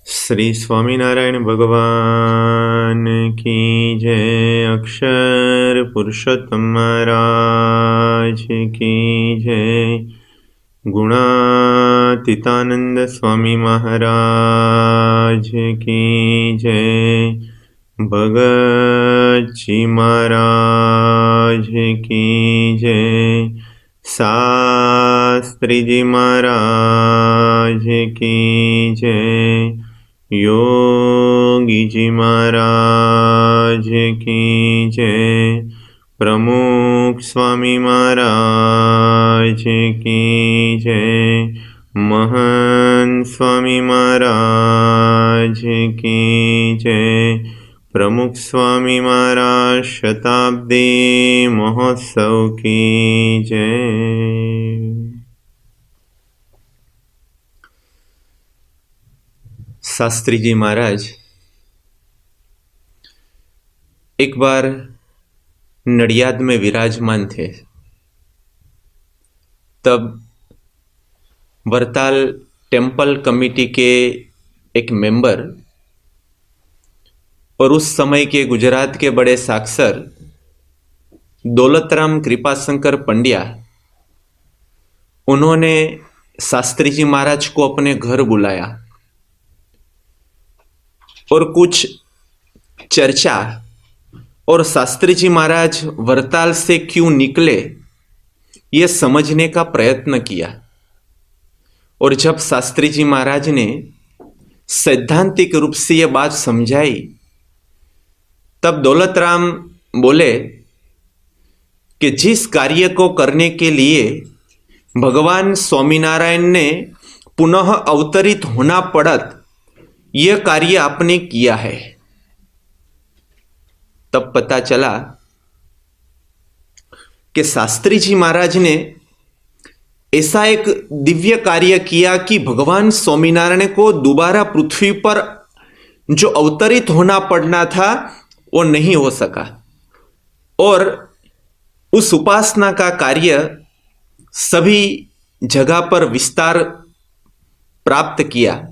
श्री स्वामीनारायण भगवान की जय। अक्षर पुरुषोत्तम महाराज की जय। गुणातीतानंद स्वामी महाराज की जय। भगत जी महाराज की जय। शास्त्री जी महाराज की जय। योगी जी महाराज की जय। प्रमुख स्वामी महाराज की जय। महंत स्वामी महाराज की जय। प्रमुख स्वामी महाराज शताब्दी महोत्सव की जय। शास्त्री जी महाराज एक बार नडियाद में विराजमान थे। तब वरताल टेम्पल कमेटी के एक मेंबर और उस समय के गुजरात के बड़े साक्षर दौलतराम कृपाशंकर पंड्या, उन्होंने शास्त्री जी महाराज को अपने घर बुलाया और कुछ चर्चा और शास्त्री जी महाराज वरताल से क्यों निकले ये समझने का प्रयत्न किया। और जब शास्त्री जी महाराज ने सैद्धांतिक रूप से यह बात समझाई, तब दौलतराम बोले कि जिस कार्य को करने के लिए भगवान स्वामीनारायण ने पुनः अवतरित होना पड़त, यह कार्य आपने किया है। तब पता चला कि शास्त्री जी महाराज ने ऐसा एक दिव्य कार्य किया कि भगवान स्वामीनारायण को दोबारा पृथ्वी पर जो अवतरित होना पड़ना था वो नहीं हो सका, और उस उपासना का कार्य सभी जगह पर विस्तार प्राप्त किया।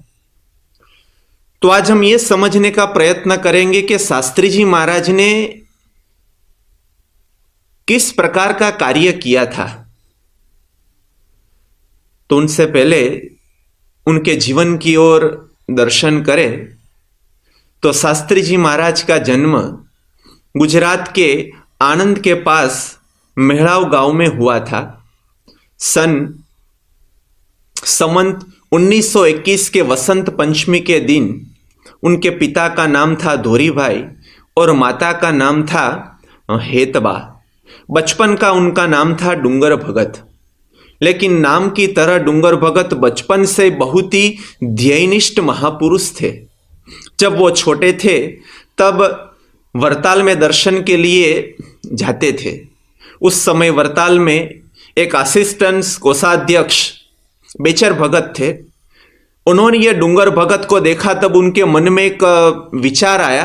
तो आज हम ये समझने का प्रयत्न करेंगे कि शास्त्री जी महाराज ने किस प्रकार का कार्य किया था। तो उनसे पहले उनके जीवन की ओर दर्शन करें तो शास्त्री जी महाराज का जन्म गुजरात के आणंद के पास मेहड़ाव गांव में हुआ था। संवत 1921 के वसंत पंचमी के दिन उनके पिता का नाम था धोरी भाई और माता का नाम था हेतबा। बचपन का उनका नाम था डूंगर भगत, लेकिन नाम की तरह डूंगर भगत बचपन से बहुत ही ध्येयनिष्ठ महापुरुष थे। जब वो छोटे थे तब वरताल में दर्शन के लिए जाते थे। उस समय वरताल में एक असिस्टेंट कोषाध्यक्ष बेचर भगत थे। उन्होंने ये डूंगर भगत को देखा, तब उनके मन में एक विचार आया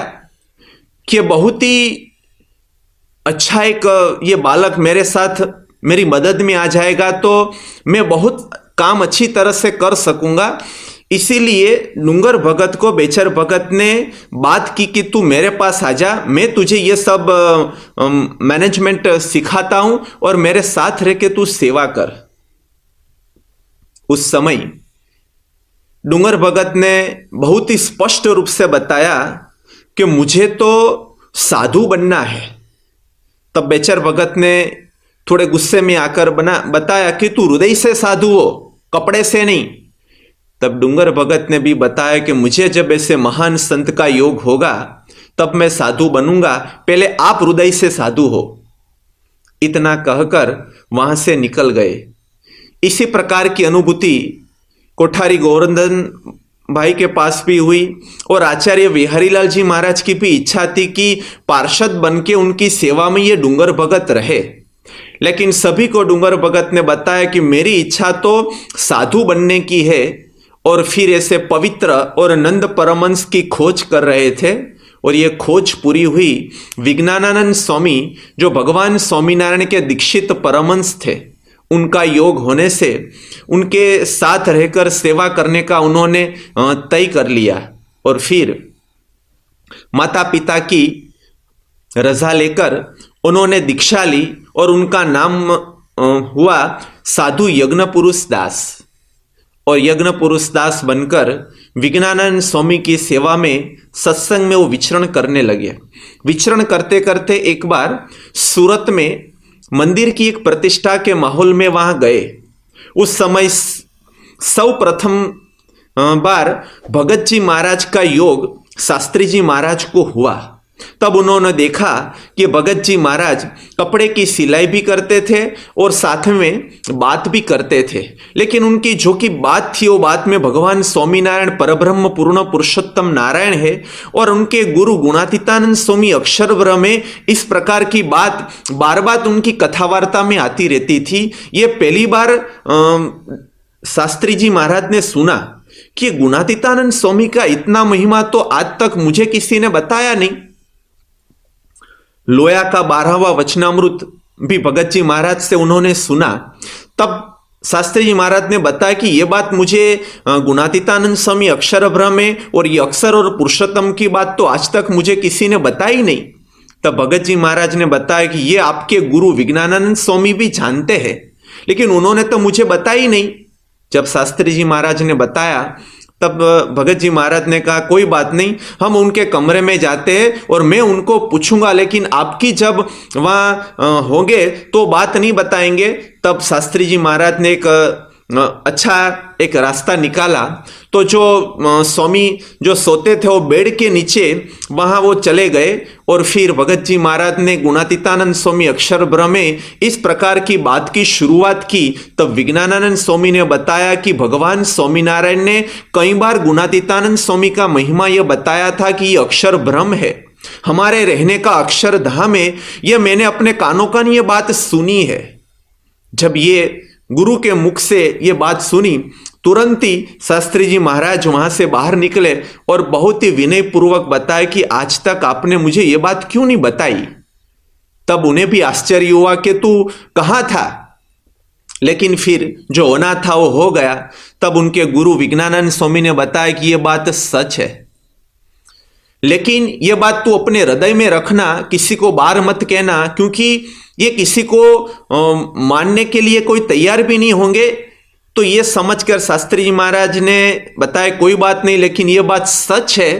कि बहुत ही अच्छा एक ये बालक मेरे साथ मेरी मदद में आ जाएगा तो मैं बहुत काम अच्छी तरह से कर सकूंगा। इसीलिए डूंगर भगत को बेचर भगत ने बात की कि तू मेरे पास आ जा, मैं तुझे ये सब मैनेजमेंट सिखाता हूं और मेरे साथ रह के तू सेवा कर। उस समय डूंगर भगत ने बहुत ही स्पष्ट रूप से बताया कि मुझे तो साधु बनना है। तब बेचर भगत ने थोड़े गुस्से में आकर बताया कि तू हृदय से साधु हो, कपड़े से नहीं। तब डूंगर भगत ने भी बताया कि मुझे जब ऐसे महान संत का योग होगा तब मैं साधु बनूंगा, पहले आप हृदय से साधु हो। इतना कहकर वहां से निकल गए। इसी प्रकार की अनुभूति कोठारी गोवर्धन भाई के पास भी हुई और आचार्य बिहारीलाल जी महाराज की भी इच्छा थी कि पार्षद बनके उनकी सेवा में ये डूंगर भगत रहे। लेकिन सभी को डूंगर भगत ने बताया कि मेरी इच्छा तो साधु बनने की है, और फिर ऐसे पवित्र और नंद परमहंस की खोज कर रहे थे। और ये खोज पूरी हुई। विज्ञानानंद स्वामी जो भगवान स्वामीनारायण के दीक्षित परमहंस थे, उनका योग होने से उनके साथ रहकर सेवा करने का उन्होंने तय कर लिया। और फिर माता पिता की रजा लेकर उन्होंने दीक्षा ली और उनका नाम हुआ साधु यज्ञ पुरुष दास। और यज्ञ पुरुष दास बनकर विज्ञानानंद स्वामी की सेवा में सत्संग में वो विचरण करने लगे। विचरण करते करते एक बार सूरत में मंदिर की एक प्रतिष्ठा के माहौल में वहां गए। उस समय सौ प्रथम बार भगत जी महाराज का योग शास्त्री जी महाराज को हुआ। तब उन्होंने देखा कि भगत जी महाराज कपड़े की सिलाई भी करते थे और साथ में बात भी करते थे, लेकिन उनकी जो की बात थी वो बात में भगवान स्वामीनारायण परब्रह्म पूर्ण पुरुषोत्तम नारायण है और उनके गुरु गुणातीतानंद स्वामी अक्षर ब्रह्म में इस प्रकार की बात बार बार उनकी कथा वार्ता में आती रहती थी। ये पहली बार शास्त्री जी महाराज ने सुना कि गुणातीतानंद स्वामी का इतना महिमा तो आज तक मुझे किसी ने बताया नहीं। लोया का 12वां वचनामृत भी भगत जी महाराज से उन्होंने सुना। तब शास्त्री जी महाराज ने बताया कि यह बात मुझे गुणातीतानंद स्वामी अक्षर ब्रह्म में और ये अक्षर और पुरुषोत्तम की बात तो आज तक मुझे किसी ने बताई नहीं। तब भगत जी महाराज ने बताया कि ये आपके गुरु विज्ञानानंद स्वामी भी जानते हैं, लेकिन उन्होंने तो मुझे बताई नहीं। जब शास्त्री जी महाराज ने बताया तब भगत जी महाराज ने कहा कोई बात नहीं, हम उनके कमरे में जाते हैं और मैं उनको पूछूंगा, लेकिन आपकी जब वहां होंगे तो बात नहीं बताएंगे। तब शास्त्री जी महाराज ने एक अच्छा एक रास्ता निकाला। तो जो स्वामी जो सोते थे वो बेड के नीचे वहां वो चले गए और फिर भगत जी महाराज ने गुणातीतानंद स्वामी अक्षर ब्रह्म में इस प्रकार की बात की शुरुआत की। तब विज्ञानानंद स्वामी ने बताया कि भगवान स्वामीनारायण ने कई बार गुणातीतानंद स्वामी का महिमा यह बताया था कि यह अक्षर ब्रह्म है, हमारे रहने का अक्षरधाम है। यह मैंने अपने कानों कान ये बात सुनी है। जब ये गुरु के मुख से ये बात सुनी, तुरंत ही शास्त्री जी महाराज वहां से बाहर निकले और बहुत ही विनय पूर्वक बताया कि आज तक आपने मुझे ये बात क्यों नहीं बताई। तब उन्हें भी आश्चर्य हुआ कि तू कहाँ था, लेकिन फिर जो होना था वो हो गया। तब उनके गुरु विज्ञानानंद स्वामी ने बताया कि यह बात सच है, लेकिन यह बात तू अपने हृदय में रखना, किसी को बाहर मत कहना, क्योंकि ये किसी को मानने के लिए कोई तैयार भी नहीं होंगे। तो ये समझकर शास्त्री जी महाराज ने बताया कोई बात नहीं, लेकिन ये बात सच है।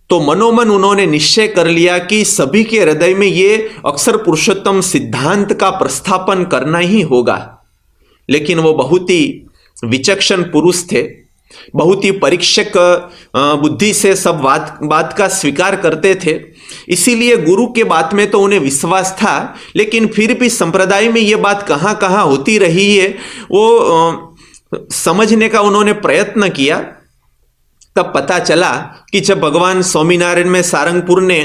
तो मनोमन उन्होंने निश्चय कर लिया कि सभी के हृदय में ये अक्षर पुरुषोत्तम सिद्धांत का प्रस्थापन करना ही होगा। लेकिन वो बहुत ही विचक्षण पुरुष थे, बहुत ही परीक्षक बुद्धि से सब बात का स्वीकार करते थे। इसीलिए गुरु के बात में तो उन्हें विश्वास था, लेकिन फिर भी संप्रदाय में ये बात कहाँ कहाँ होती रही है वो समझने का उन्होंने प्रयत्न किया। तब पता चला कि जब भगवान स्वामीनारायण में सारंगपुर ने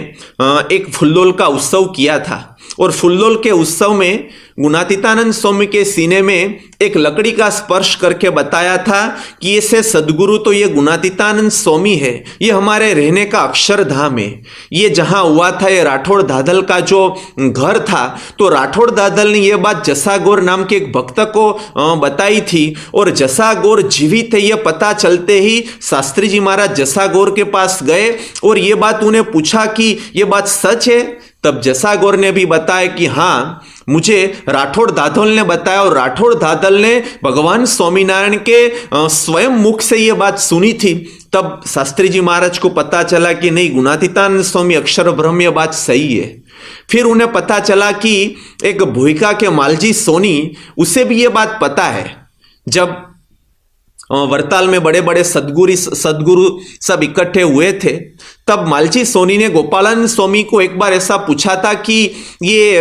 एक फुल्लोल का उत्सव किया था और फुल्लोल के उत्सव में गुणातीतानंद स्वामी के सीने में एक लकड़ी का स्पर्श करके बताया था कि ऐसे सदगुरु तो ये गुणातीतानंद स्वामी है, ये हमारे रहने का अक्षरधाम है। ये जहां हुआ था ये राठौड़ दादल का जो घर था, तो राठौड़ दादल ने यह बात जसागौर नाम के एक भक्त को बताई थी और जसागौर जीवित है यह पता चलते ही शास्त्री जी महाराज जसागौर के पास गए और ये बात उन्हें पूछा कि ये बात सच है। तब जसागौर ने भी बताया कि हाँ, मुझे राठौड़ दादल ने बताया और राठौड़ दादल ने भगवान स्वामीनारायण के स्वयं मुख से यह बात सुनी थी। तब शास्त्री जी महाराज को पता चला कि नहीं, गुणातीतानंद स्वामी अक्षर ब्रह्म यह बात सही है। फिर उन्हें पता चला कि एक भूइका के मालजी सोनी, उसे भी यह बात पता है। जब वरताल में बड़े बड़े सदगुरु सब इकट्ठे हुए थे, तब मालजी सोनी ने गोपालानंद स्वामी को एक बार ऐसा पूछा था कि ये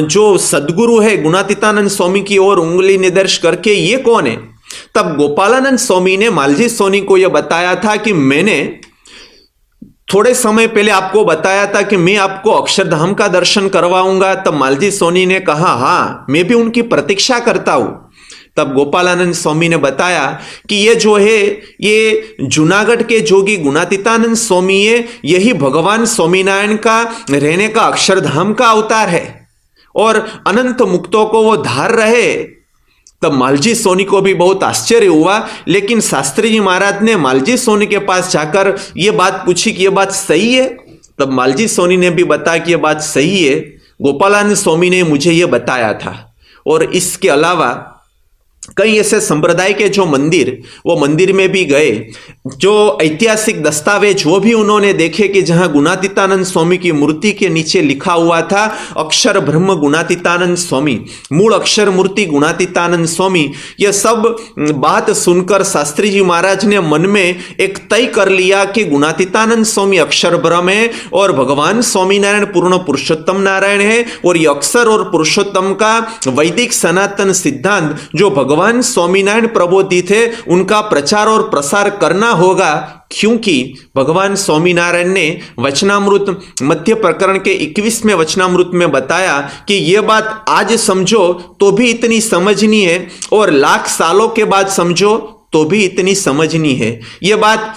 जो सदगुरु है गुणातीतानंद स्वामी की ओर उंगली निर्देश करके ये कौन है। तब गोपालानंद स्वामी ने मालजी सोनी को यह बताया था कि मैंने थोड़े समय पहले आपको बताया था कि मैं आपको अक्षरधाम का दर्शन करवाऊंगा। तब मालजी सोनी ने कहा हाँ, मैं भी उनकी प्रतीक्षा करता हूं। तब गोपालानंद स्वामी ने बताया कि ये जो है ये जूनागढ़ के जोगी गुणातीतानंद स्वामी है, यही भगवान स्वामीनारायण का रहने का अक्षरधाम का अवतार है और अनंत मुक्तों को वो धार रहे। तब मालजी सोनी को भी बहुत आश्चर्य हुआ, लेकिन शास्त्री जी महाराज ने मालजी सोनी के पास जाकर ये बात पूछी कि ये बात सही है। तब मालजी सोनी ने भी बताया कि ये बात सही है, गोपालानंद स्वामी ने मुझे ये बताया था। और इसके अलावा कई ऐसे संप्रदाय के जो मंदिर, वो मंदिर में भी गए, जो ऐतिहासिक दस्तावेज वो भी उन्होंने देखे कि जहां गुणातीतानंद स्वामी की मूर्ति के नीचे लिखा हुआ था अक्षर ब्रह्म गुणातीतानंद स्वामी, मूल अक्षर मूर्ति गुणातीतानंद स्वामी। यह सब बात सुनकर शास्त्री जी महाराज ने मन में एक तय कर लिया कि गुणातीतानंद स्वामी अक्षर ब्रह्म है और भगवान स्वामीनारायण पूर्ण पुरुषोत्तम नारायण है, और ये अक्षर और पुरुषोत्तम का वैदिक सनातन सिद्धांत जो भगवान स्वामीनारायण प्रबोधित थे उनका प्रचार और प्रसार करना होगा, क्योंकि भगवान स्वामीनारायण ने वचनामृत मध्य प्रकरण के 21वें वचनामृत में बताया कि यह बात आज समझो तो भी इतनी समझनी है और लाख सालों के बाद समझो तो भी इतनी समझनी है। यह बात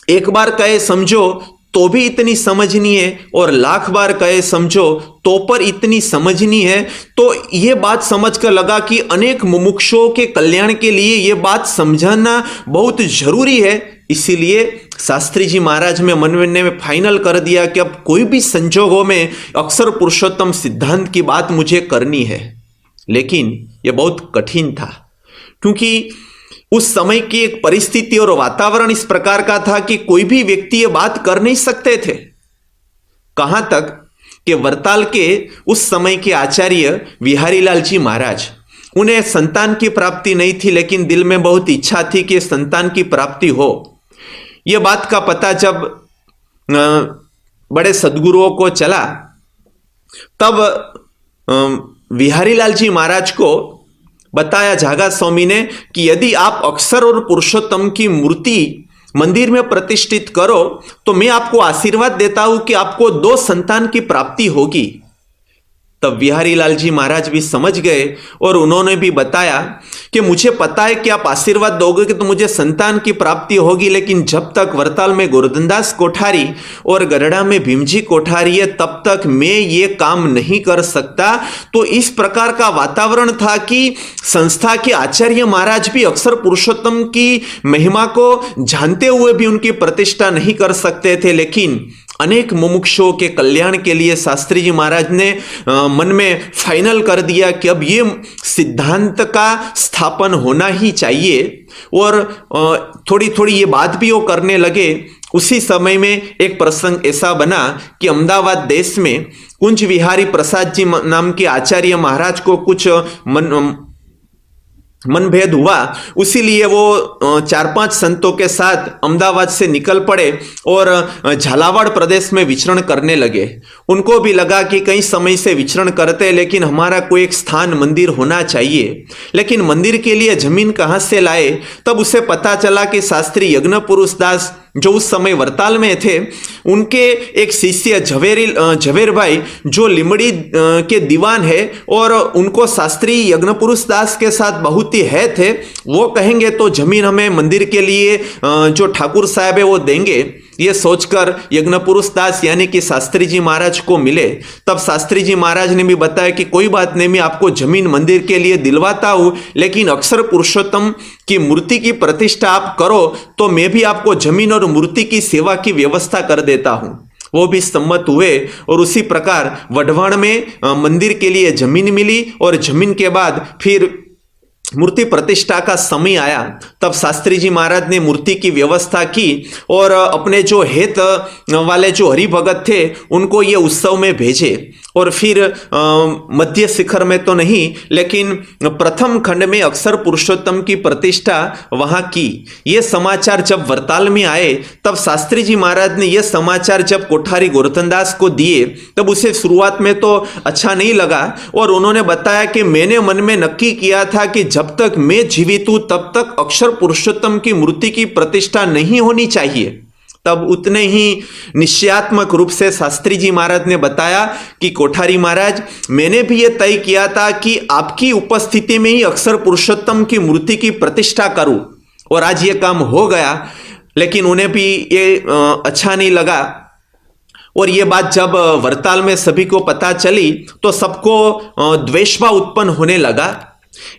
एक बार कहे समझो तो भी इतनी समझनी है और लाख बार कहे समझो तो पर इतनी समझनी है। तो यह बात समझकर लगा कि अनेक मुमुक्षुओं के कल्याण के लिए यह बात समझना बहुत जरूरी है। इसीलिए शास्त्री जी महाराज में मन में फाइनल कर दिया कि अब कोई भी संजोगों में अक्षर पुरुषोत्तम सिद्धांत की बात मुझे करनी है। लेकिन यह बहुत कठिन था, क्योंकि उस समय की एक परिस्थिति और वातावरण इस प्रकार का था कि कोई भी व्यक्ति ये बात कर नहीं सकते थे। कहां तक कि वरताल के उस समय के आचार्य बिहारीलाल जी महाराज, उन्हें संतान की प्राप्ति नहीं थी, लेकिन दिल में बहुत इच्छा थी कि संतान की प्राप्ति हो। यह बात का पता जब बड़े सद्गुरुओं को चला, तब बिहारीलाल जी महाराज को बताया जागा स्वामी ने कि यदि आप अक्षर और पुरुषोत्तम की मूर्ति मंदिर में प्रतिष्ठित करो तो मैं आपको आशीर्वाद देता हूं कि आपको 2 संतान की प्राप्ति होगी। तब बिहारीलाल जी महाराज भी समझ गए और उन्होंने भी बताया कि मुझे पता है कि आप आशीर्वाद दोगे कि तो मुझे संतान की प्राप्ति होगी, लेकिन जब तक वरताल में गोवर्धनदास कोठारी और गरड़ा में भीमजी कोठारी है तब तक मैं ये काम नहीं कर सकता। तो इस प्रकार का वातावरण था कि संस्था के आचार्य महाराज भी अक्षर पुरुषोत्तम की महिमा को जानते हुए भी उनकी प्रतिष्ठा नहीं कर सकते थे। लेकिन अनेक मुमुक्षुओं के कल्याण के लिए शास्त्री जी महाराज ने मन में फाइनल कर दिया कि अब ये सिद्धांत का स्थापन होना ही चाहिए, और थोड़ी थोड़ी ये बात भी वो करने लगे। उसी समय में एक प्रसंग ऐसा बना कि अहमदाबाद देश में कुंज विहारी प्रसाद जी नाम के आचार्य महाराज को कुछ मनभेद हुआ, उसीलिए वो 4-5 संतों के साथ अहमदाबाद से निकल पड़े और झालावाड़ प्रदेश में विचरण करने लगे। उनको भी लगा कि कई समय से विचरण करते, लेकिन हमारा कोई एक स्थान मंदिर होना चाहिए। लेकिन मंदिर के लिए जमीन कहाँ से लाए? तब उसे पता चला कि शास्त्री यज्ञ पुरुष दास जो उस समय वरताल में थे, उनके एक शिष्य झवेर भाई जो लिमड़ी के दीवान है और उनको शास्त्री यज्ञ पुरुष दास के साथ बहुत ही है थे, वो कहेंगे तो जमीन हमें मंदिर के लिए जो ठाकुर साहब है वो देंगे। ये सोचकर यज्ञ पुरुष दास यानी कि शास्त्री जी महाराज को मिले। तब शास्त्री जी महाराज ने भी बताया कि कोई बात नहीं, मैं आपको जमीन मंदिर के लिए दिलवाता हूं, लेकिन अक्षर पुरुषोत्तम की मूर्ति की प्रतिष्ठा आप करो तो मैं भी आपको जमीन और मूर्ति की सेवा की व्यवस्था कर देता हूं। वो भी सम्मत हुए और उसी प्रकार वढवाण में मंदिर के लिए जमीन मिली, और जमीन के बाद फिर मूर्ति प्रतिष्ठा का समय आया। तब शास्त्री जी महाराज ने मूर्ति की व्यवस्था की और अपने जो हेत वाले जो हरिभगत थे उनको ये उत्सव में भेजे। और फिर मध्य शिखर में तो नहीं, लेकिन प्रथम खंड में अक्षर पुरुषोत्तम की प्रतिष्ठा वहां की। ये समाचार जब वरताल में आए तब शास्त्री जी महाराज ने यह समाचार जब कोठारी गोवर्धनदास को दिए तब उसे शुरुआत में तो अच्छा नहीं लगा, और उन्होंने बताया कि मैंने मन में नक्की किया था कि जब तक मैं जीवित हूं तब तक अक्षर पुरुषोत्तम की मूर्ति की प्रतिष्ठा नहीं होनी चाहिए। तब उतने ही निश्चयात्मक रूप से शास्त्री जी महाराज ने बताया कि कोठारी महाराज, मैंने भी यह तय किया था कि आपकी उपस्थिति में ही अक्षर पुरुषोत्तम की मूर्ति की प्रतिष्ठा करूं, और आज यह काम हो गया। लेकिन उन्हें भी ये अच्छा नहीं लगा, और ये बात जब वरताल में सभी को पता चली तो सबको द्वेषभाव उत्पन्न होने लगा।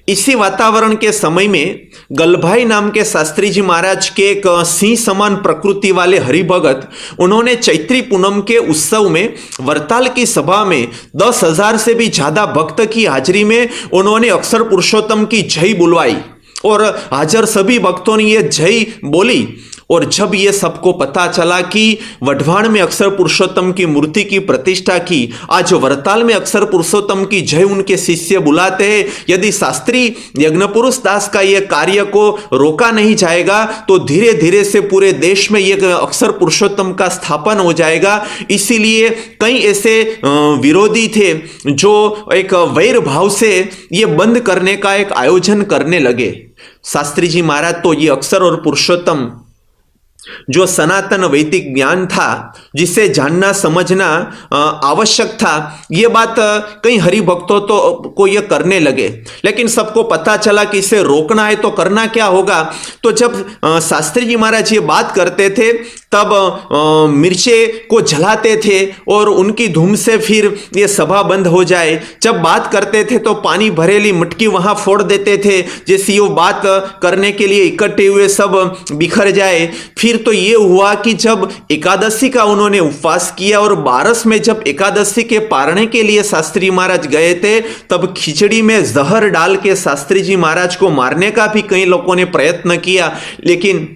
इसी वातावरण के समय में गलभाई नाम के शास्त्री जी महाराज के एक सिंह समान प्रकृति वाले हरिभगत, उन्होंने चैत्री पूनम के उत्सव में वरताल की सभा में 10,000 से भी ज्यादा भक्त की हाजिरी में उन्होंने अक्षर पुरुषोत्तम की जय बुलवाई और हाजिर सभी भक्तों ने ये जय बोली। और जब ये सबको पता चला कि वढवाण में अक्षर पुरुषोत्तम की मूर्ति की प्रतिष्ठा की, आज वरताल में अक्षर पुरुषोत्तम की जय उनके शिष्य बुलाते हैं, यदि शास्त्री यज्ञपुरुष दास का ये कार्य को रोका नहीं जाएगा तो धीरे धीरे से पूरे देश में ये अक्षर पुरुषोत्तम का स्थापन हो जाएगा। इसीलिए कई ऐसे विरोधी थे जो एक वैर भाव से ये बंद करने का एक आयोजन करने लगे। शास्त्री जी महाराज तो ये अक्षर और पुरुषोत्तम जो सनातन वैदिक ज्ञान था, जिसे जानना समझना आवश्यक था, ये बात कई हरिभक्तों को ये करने लगे। लेकिन सबको पता चला कि इसे रोकना है तो करना क्या होगा। तो जब शास्त्री जी महाराज ये बात करते थे तब मिर्चे को जलाते थे और उनकी धूम से फिर ये सभा बंद हो जाए। जब बात करते थे तो पानी भरेली मटकी वहां फोड़ देते थे, जैसे वो बात करने के लिए इकट्ठे हुए सब बिखर जाए। फिर तो ये हुआ कि जब एकादशी का उन्होंने उपवास किया और 12 में जब एकादशी के पारणे के लिए शास्त्री महाराज गए थे, तब खिचड़ी में जहर डाल के शास्त्री जी महाराज को मारने का भी कई लोगों ने प्रयत्न किया, लेकिन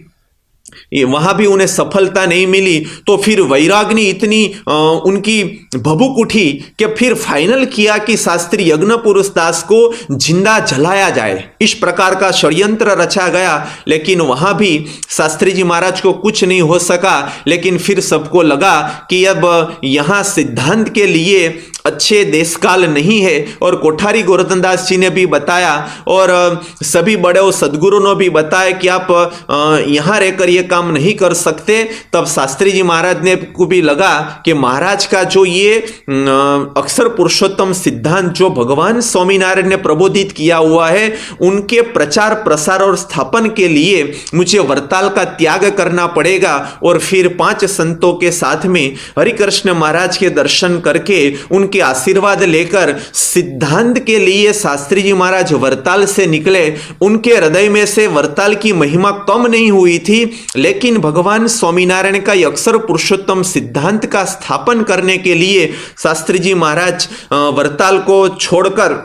वहां भी उन्हें सफलता नहीं मिली। तो फिर वैराग्नि इतनी उनकी भभूक उठी कि फिर फाइनल किया कि शास्त्री यज्ञपुरुष दास को जिंदा जलाया जाए। इस प्रकार का षड्यंत्र रचा गया, लेकिन वहां भी शास्त्री जी महाराज को कुछ नहीं हो सका। लेकिन फिर सबको लगा कि अब यहां सिद्धांत के लिए अच्छे देशकाल नहीं है। और कोठारी गोवर्धन दास जी ने भी बताया और सभी बड़े सदगुरु ने भी बताया कि आप यहां रहकर ये काम नहीं कर सकते। तब शास्त्री जी महाराज ने को भी लगा कि महाराज का जो ये अक्षर पुरुषोत्तम सिद्धांत जो भगवान स्वामीनारायण ने प्रबोधित किया हुआ है, उनके प्रचार प्रसार और स्थापन के लिए मुझे वरताल का त्याग करना पड़ेगा। और फिर 5 संतों के साथ में हरिकृष्ण महाराज के दर्शन करके उनके आशीर्वाद लेकर सिद्धांत के लिए शास्त्री जी महाराज वरताल से निकले। उनके हृदय में से वरताल की महिमा कम नहीं हुई थी, लेकिन भगवान स्वामीनारायण का अक्षर पुरुषोत्तम सिद्धांत का स्थापन करने के लिए शास्त्री जी महाराज वरताल को छोड़कर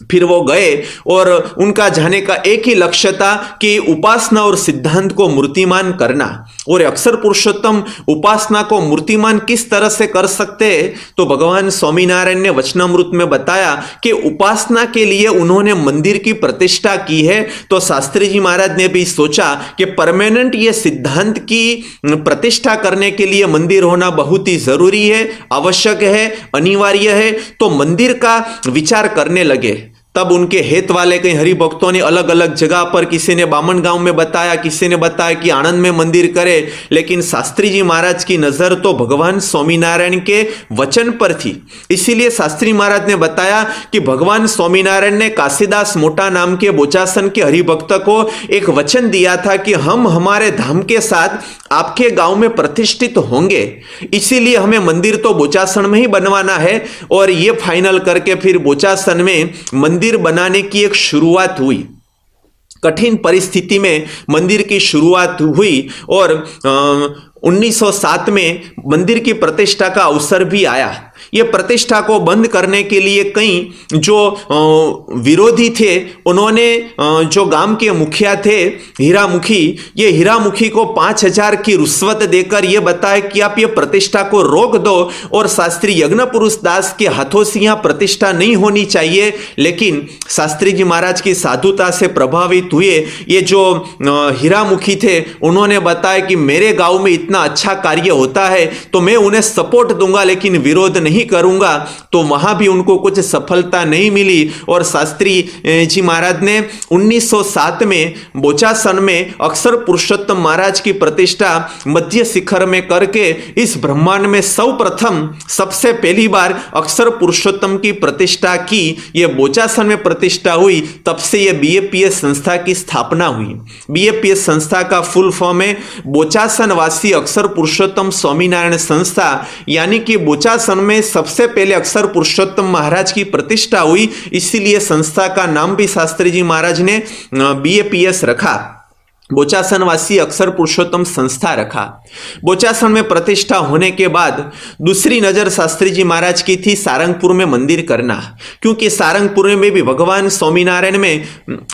फिर वो गए। और उनका जाने का एक ही लक्ष्य था कि उपासना और सिद्धांत को मूर्तिमान करना। और अक्षर पुरुषोत्तम उपासना को मूर्तिमान किस तरह से कर सकते हैं, तो भगवान स्वामीनारायण ने वचनामृत में बताया कि उपासना के लिए उन्होंने मंदिर की प्रतिष्ठा की है। तो शास्त्री जी महाराज ने भी सोचा कि परमानेंट ये सिद्धांत की प्रतिष्ठा करने के लिए मंदिर होना बहुत ही जरूरी है, आवश्यक है, अनिवार्य है। तो मंदिर का विचार करने लगे। तब उनके हेत वाले कई हरिभक्तों ने अलग अलग जगह पर, किसी ने बामन गांव में बताया, किसी ने बताया कि आनंद में मंदिर करे। लेकिन शास्त्री जी महाराज की नजर तो भगवान स्वामीनारायण के वचन पर थी। इसीलिए शास्त्री महाराज ने बताया कि भगवान स्वामीनारायण ने काशीदास मोटा नाम के बोचासन के हरिभक्त को एक वचन दिया था कि हम हमारे धाम के साथ आपके गांव में प्रतिष्ठित होंगे, इसीलिए हमें मंदिर तो बोचासन में ही बनवाना है। और ये फाइनल करके फिर बोचासन में मंदिर बनाने की एक शुरुआत हुई। कठिन परिस्थिति में मंदिर की शुरुआत हुई और 1907 में मंदिर की प्रतिष्ठा का अवसर भी आया। ये प्रतिष्ठा को बंद करने के लिए कई जो विरोधी थे, उन्होंने जो गांव के मुखिया थे हीरामुखी, ये हीरामुखी को 5,000 की रुश्वत देकर यह बताया कि आप ये प्रतिष्ठा को रोक दो और शास्त्री यज्ञपुरुष दास के हाथों से यहाँ प्रतिष्ठा नहीं होनी चाहिए। लेकिन शास्त्री जी महाराज की साधुता से प्रभावित हुए ये जो हीरामुखी थे, उन्होंने बताया कि मेरे गांव में इतना अच्छा कार्य होता है तो मैं उन्हें सपोर्ट दूंगा, लेकिन विरोध नहीं करूंगा। तो वहां भी उनको कुछ सफलता नहीं मिली और शास्त्री जी महाराज ने 1907 में बोचासन में अक्षर पुरुषोत्तम महाराज की प्रतिष्ठा मध्य शिखर में करके इस ब्रह्मांड में सर्वप्रथम सबसे पहली बार अक्षर पुरुषोत्तम की प्रतिष्ठा की। यह बोचासन में प्रतिष्ठा हुई, तब से यह बीएपीएस संस्था की स्थापना हुई। बीएपीएस संस्था का फुल फॉर्म है बोचासन वासी अक्षर पुरुषोत्तम स्वामीनारायण संस्था, यानी कि बोचासन में सबसे पहले अक्षर पुरुषोत्तम महाराज की प्रतिष्ठा हुई, इसीलिए संस्था का नाम भी शास्त्री जी महाराज ने BAPS रखा, बोचासन वासी अक्षर पुरुषोत्तम संस्था रखा। बोचासन में प्रतिष्ठा होने के बाद दूसरी नजर शास्त्री जी महाराज की थी सारंगपुर में मंदिर करना, क्योंकि सारंगपुर में भी भगवान स्वामीनारायण में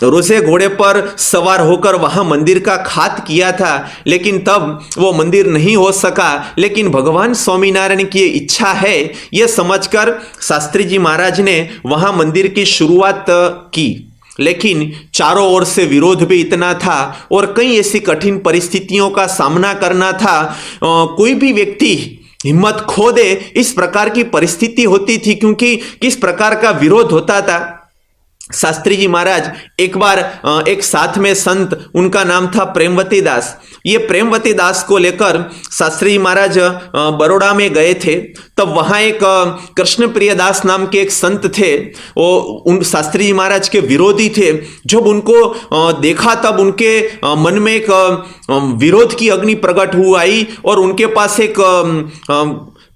रोजे घोड़े पर सवार होकर वहां मंदिर का खात किया था, लेकिन तब वो मंदिर नहीं हो सका। लेकिन भगवान स्वामीनारायण की इच्छा है यह समझकर शास्त्री जी महाराज ने वहां मंदिर की शुरुआत की, लेकिन चारों ओर से विरोध भी इतना था और कई ऐसी कठिन परिस्थितियों का सामना करना था। कोई भी व्यक्ति हिम्मत खो दे, इस प्रकार की परिस्थिति होती थी, क्योंकि किस प्रकार का विरोध होता था। शास्त्री जी महाराज एक बार एक साथ में संत, उनका नाम था प्रेमवती दास, ये प्रेमवती दास को लेकर शास्त्री जी महाराज बड़ौदा में गए थे। तब वहां एक कृष्ण प्रिय दास नाम के एक संत थे, वो उन शास्त्री जी महाराज के विरोधी थे। जब उनको देखा तब उनके मन में एक विरोध की अग्नि प्रकट हुई आई और उनके पास एक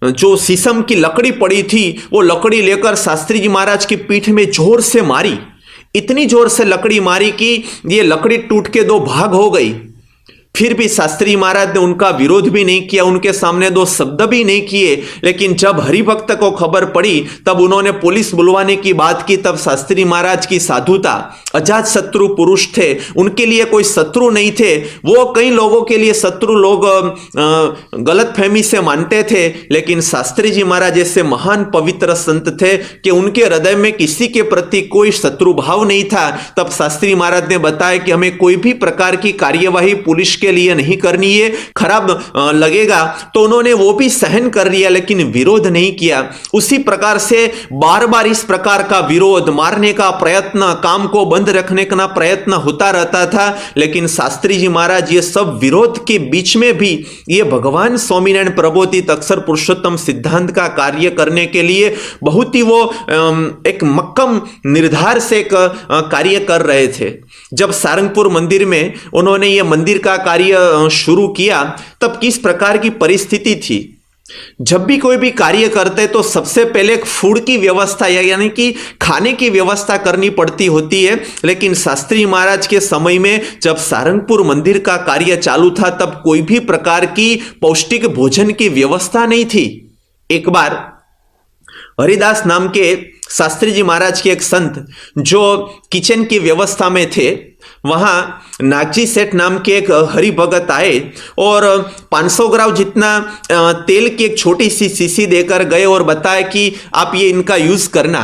जो शीशम की लकड़ी पड़ी थी, वो लकड़ी लेकर शास्त्री जी महाराज की पीठ में जोर से मारी। इतनी जोर से लकड़ी मारी कि ये लकड़ी टूट के दो भाग हो गई। फिर भी शास्त्री महाराज ने उनका विरोध भी नहीं किया, उनके सामने दो शब्द भी नहीं किए। लेकिन जब हरिभक्त को खबर पड़ी तब उन्होंने पुलिस बुलवाने की बात की। तब शास्त्री महाराज की साधुता, अजात शत्रु पुरुष थे, उनके लिए कोई शत्रु नहीं थे। वो कई लोगों के लिए शत्रु लोग गलतफहमी से मानते थे, लेकिन शास्त्री जी महाराज ऐसे महान पवित्र संत थे कि उनके हृदय में किसी के प्रति कोई शत्रु भाव नहीं था। तब शास्त्री महाराज ने बताया कि हमें कोई भी प्रकार की कार्यवाही पुलिस के लिए नहीं करनी है, खराब लगेगा तो उन्होंने वो भी सहन कर लिया, लेकिन विरोध नहीं किया। उसी प्रकार से बार बार इस प्रकार का विरोध, मारने का प्रयत्न, काम को बंद रखने का प्रयत्न होता रहता था। लेकिन शास्त्री जी महाराज ये सब विरोध के बीच में भी ये भगवान स्वामीनारायण प्रबोधित अक्षर पुरुषोत्तम सिद्धांत का कार्य करने के लिए बहुत ही वो एक मक्कम निर्धार से कार्य कर रहे थे। जब सारंगपुर मंदिर में उन्होंने ये मंदिर का कार्य शुरू किया तब किस प्रकार की परिस्थिति थी। जब भी कोई भी कार्य करते तो सबसे पहले एक फूड की व्यवस्था यानी कि खाने की व्यवस्था करनी पड़ती होती है। लेकिन शास्त्री महाराज के समय में जब सारंगपुर मंदिर का कार्य चालू था तब कोई भी प्रकार की पौष्टिक भोजन की व्यवस्था नहीं थी। एक बार हरिदास नाम के शास्त्री जी महाराज के एक संत जो किचन की व्यवस्था में थे, वहां नागजी सेठ नाम के एक हरि भगत आए और 500 ग्राम जितना तेल की एक छोटी सी शीशी देकर गए और बताया कि आप ये इनका यूज करना।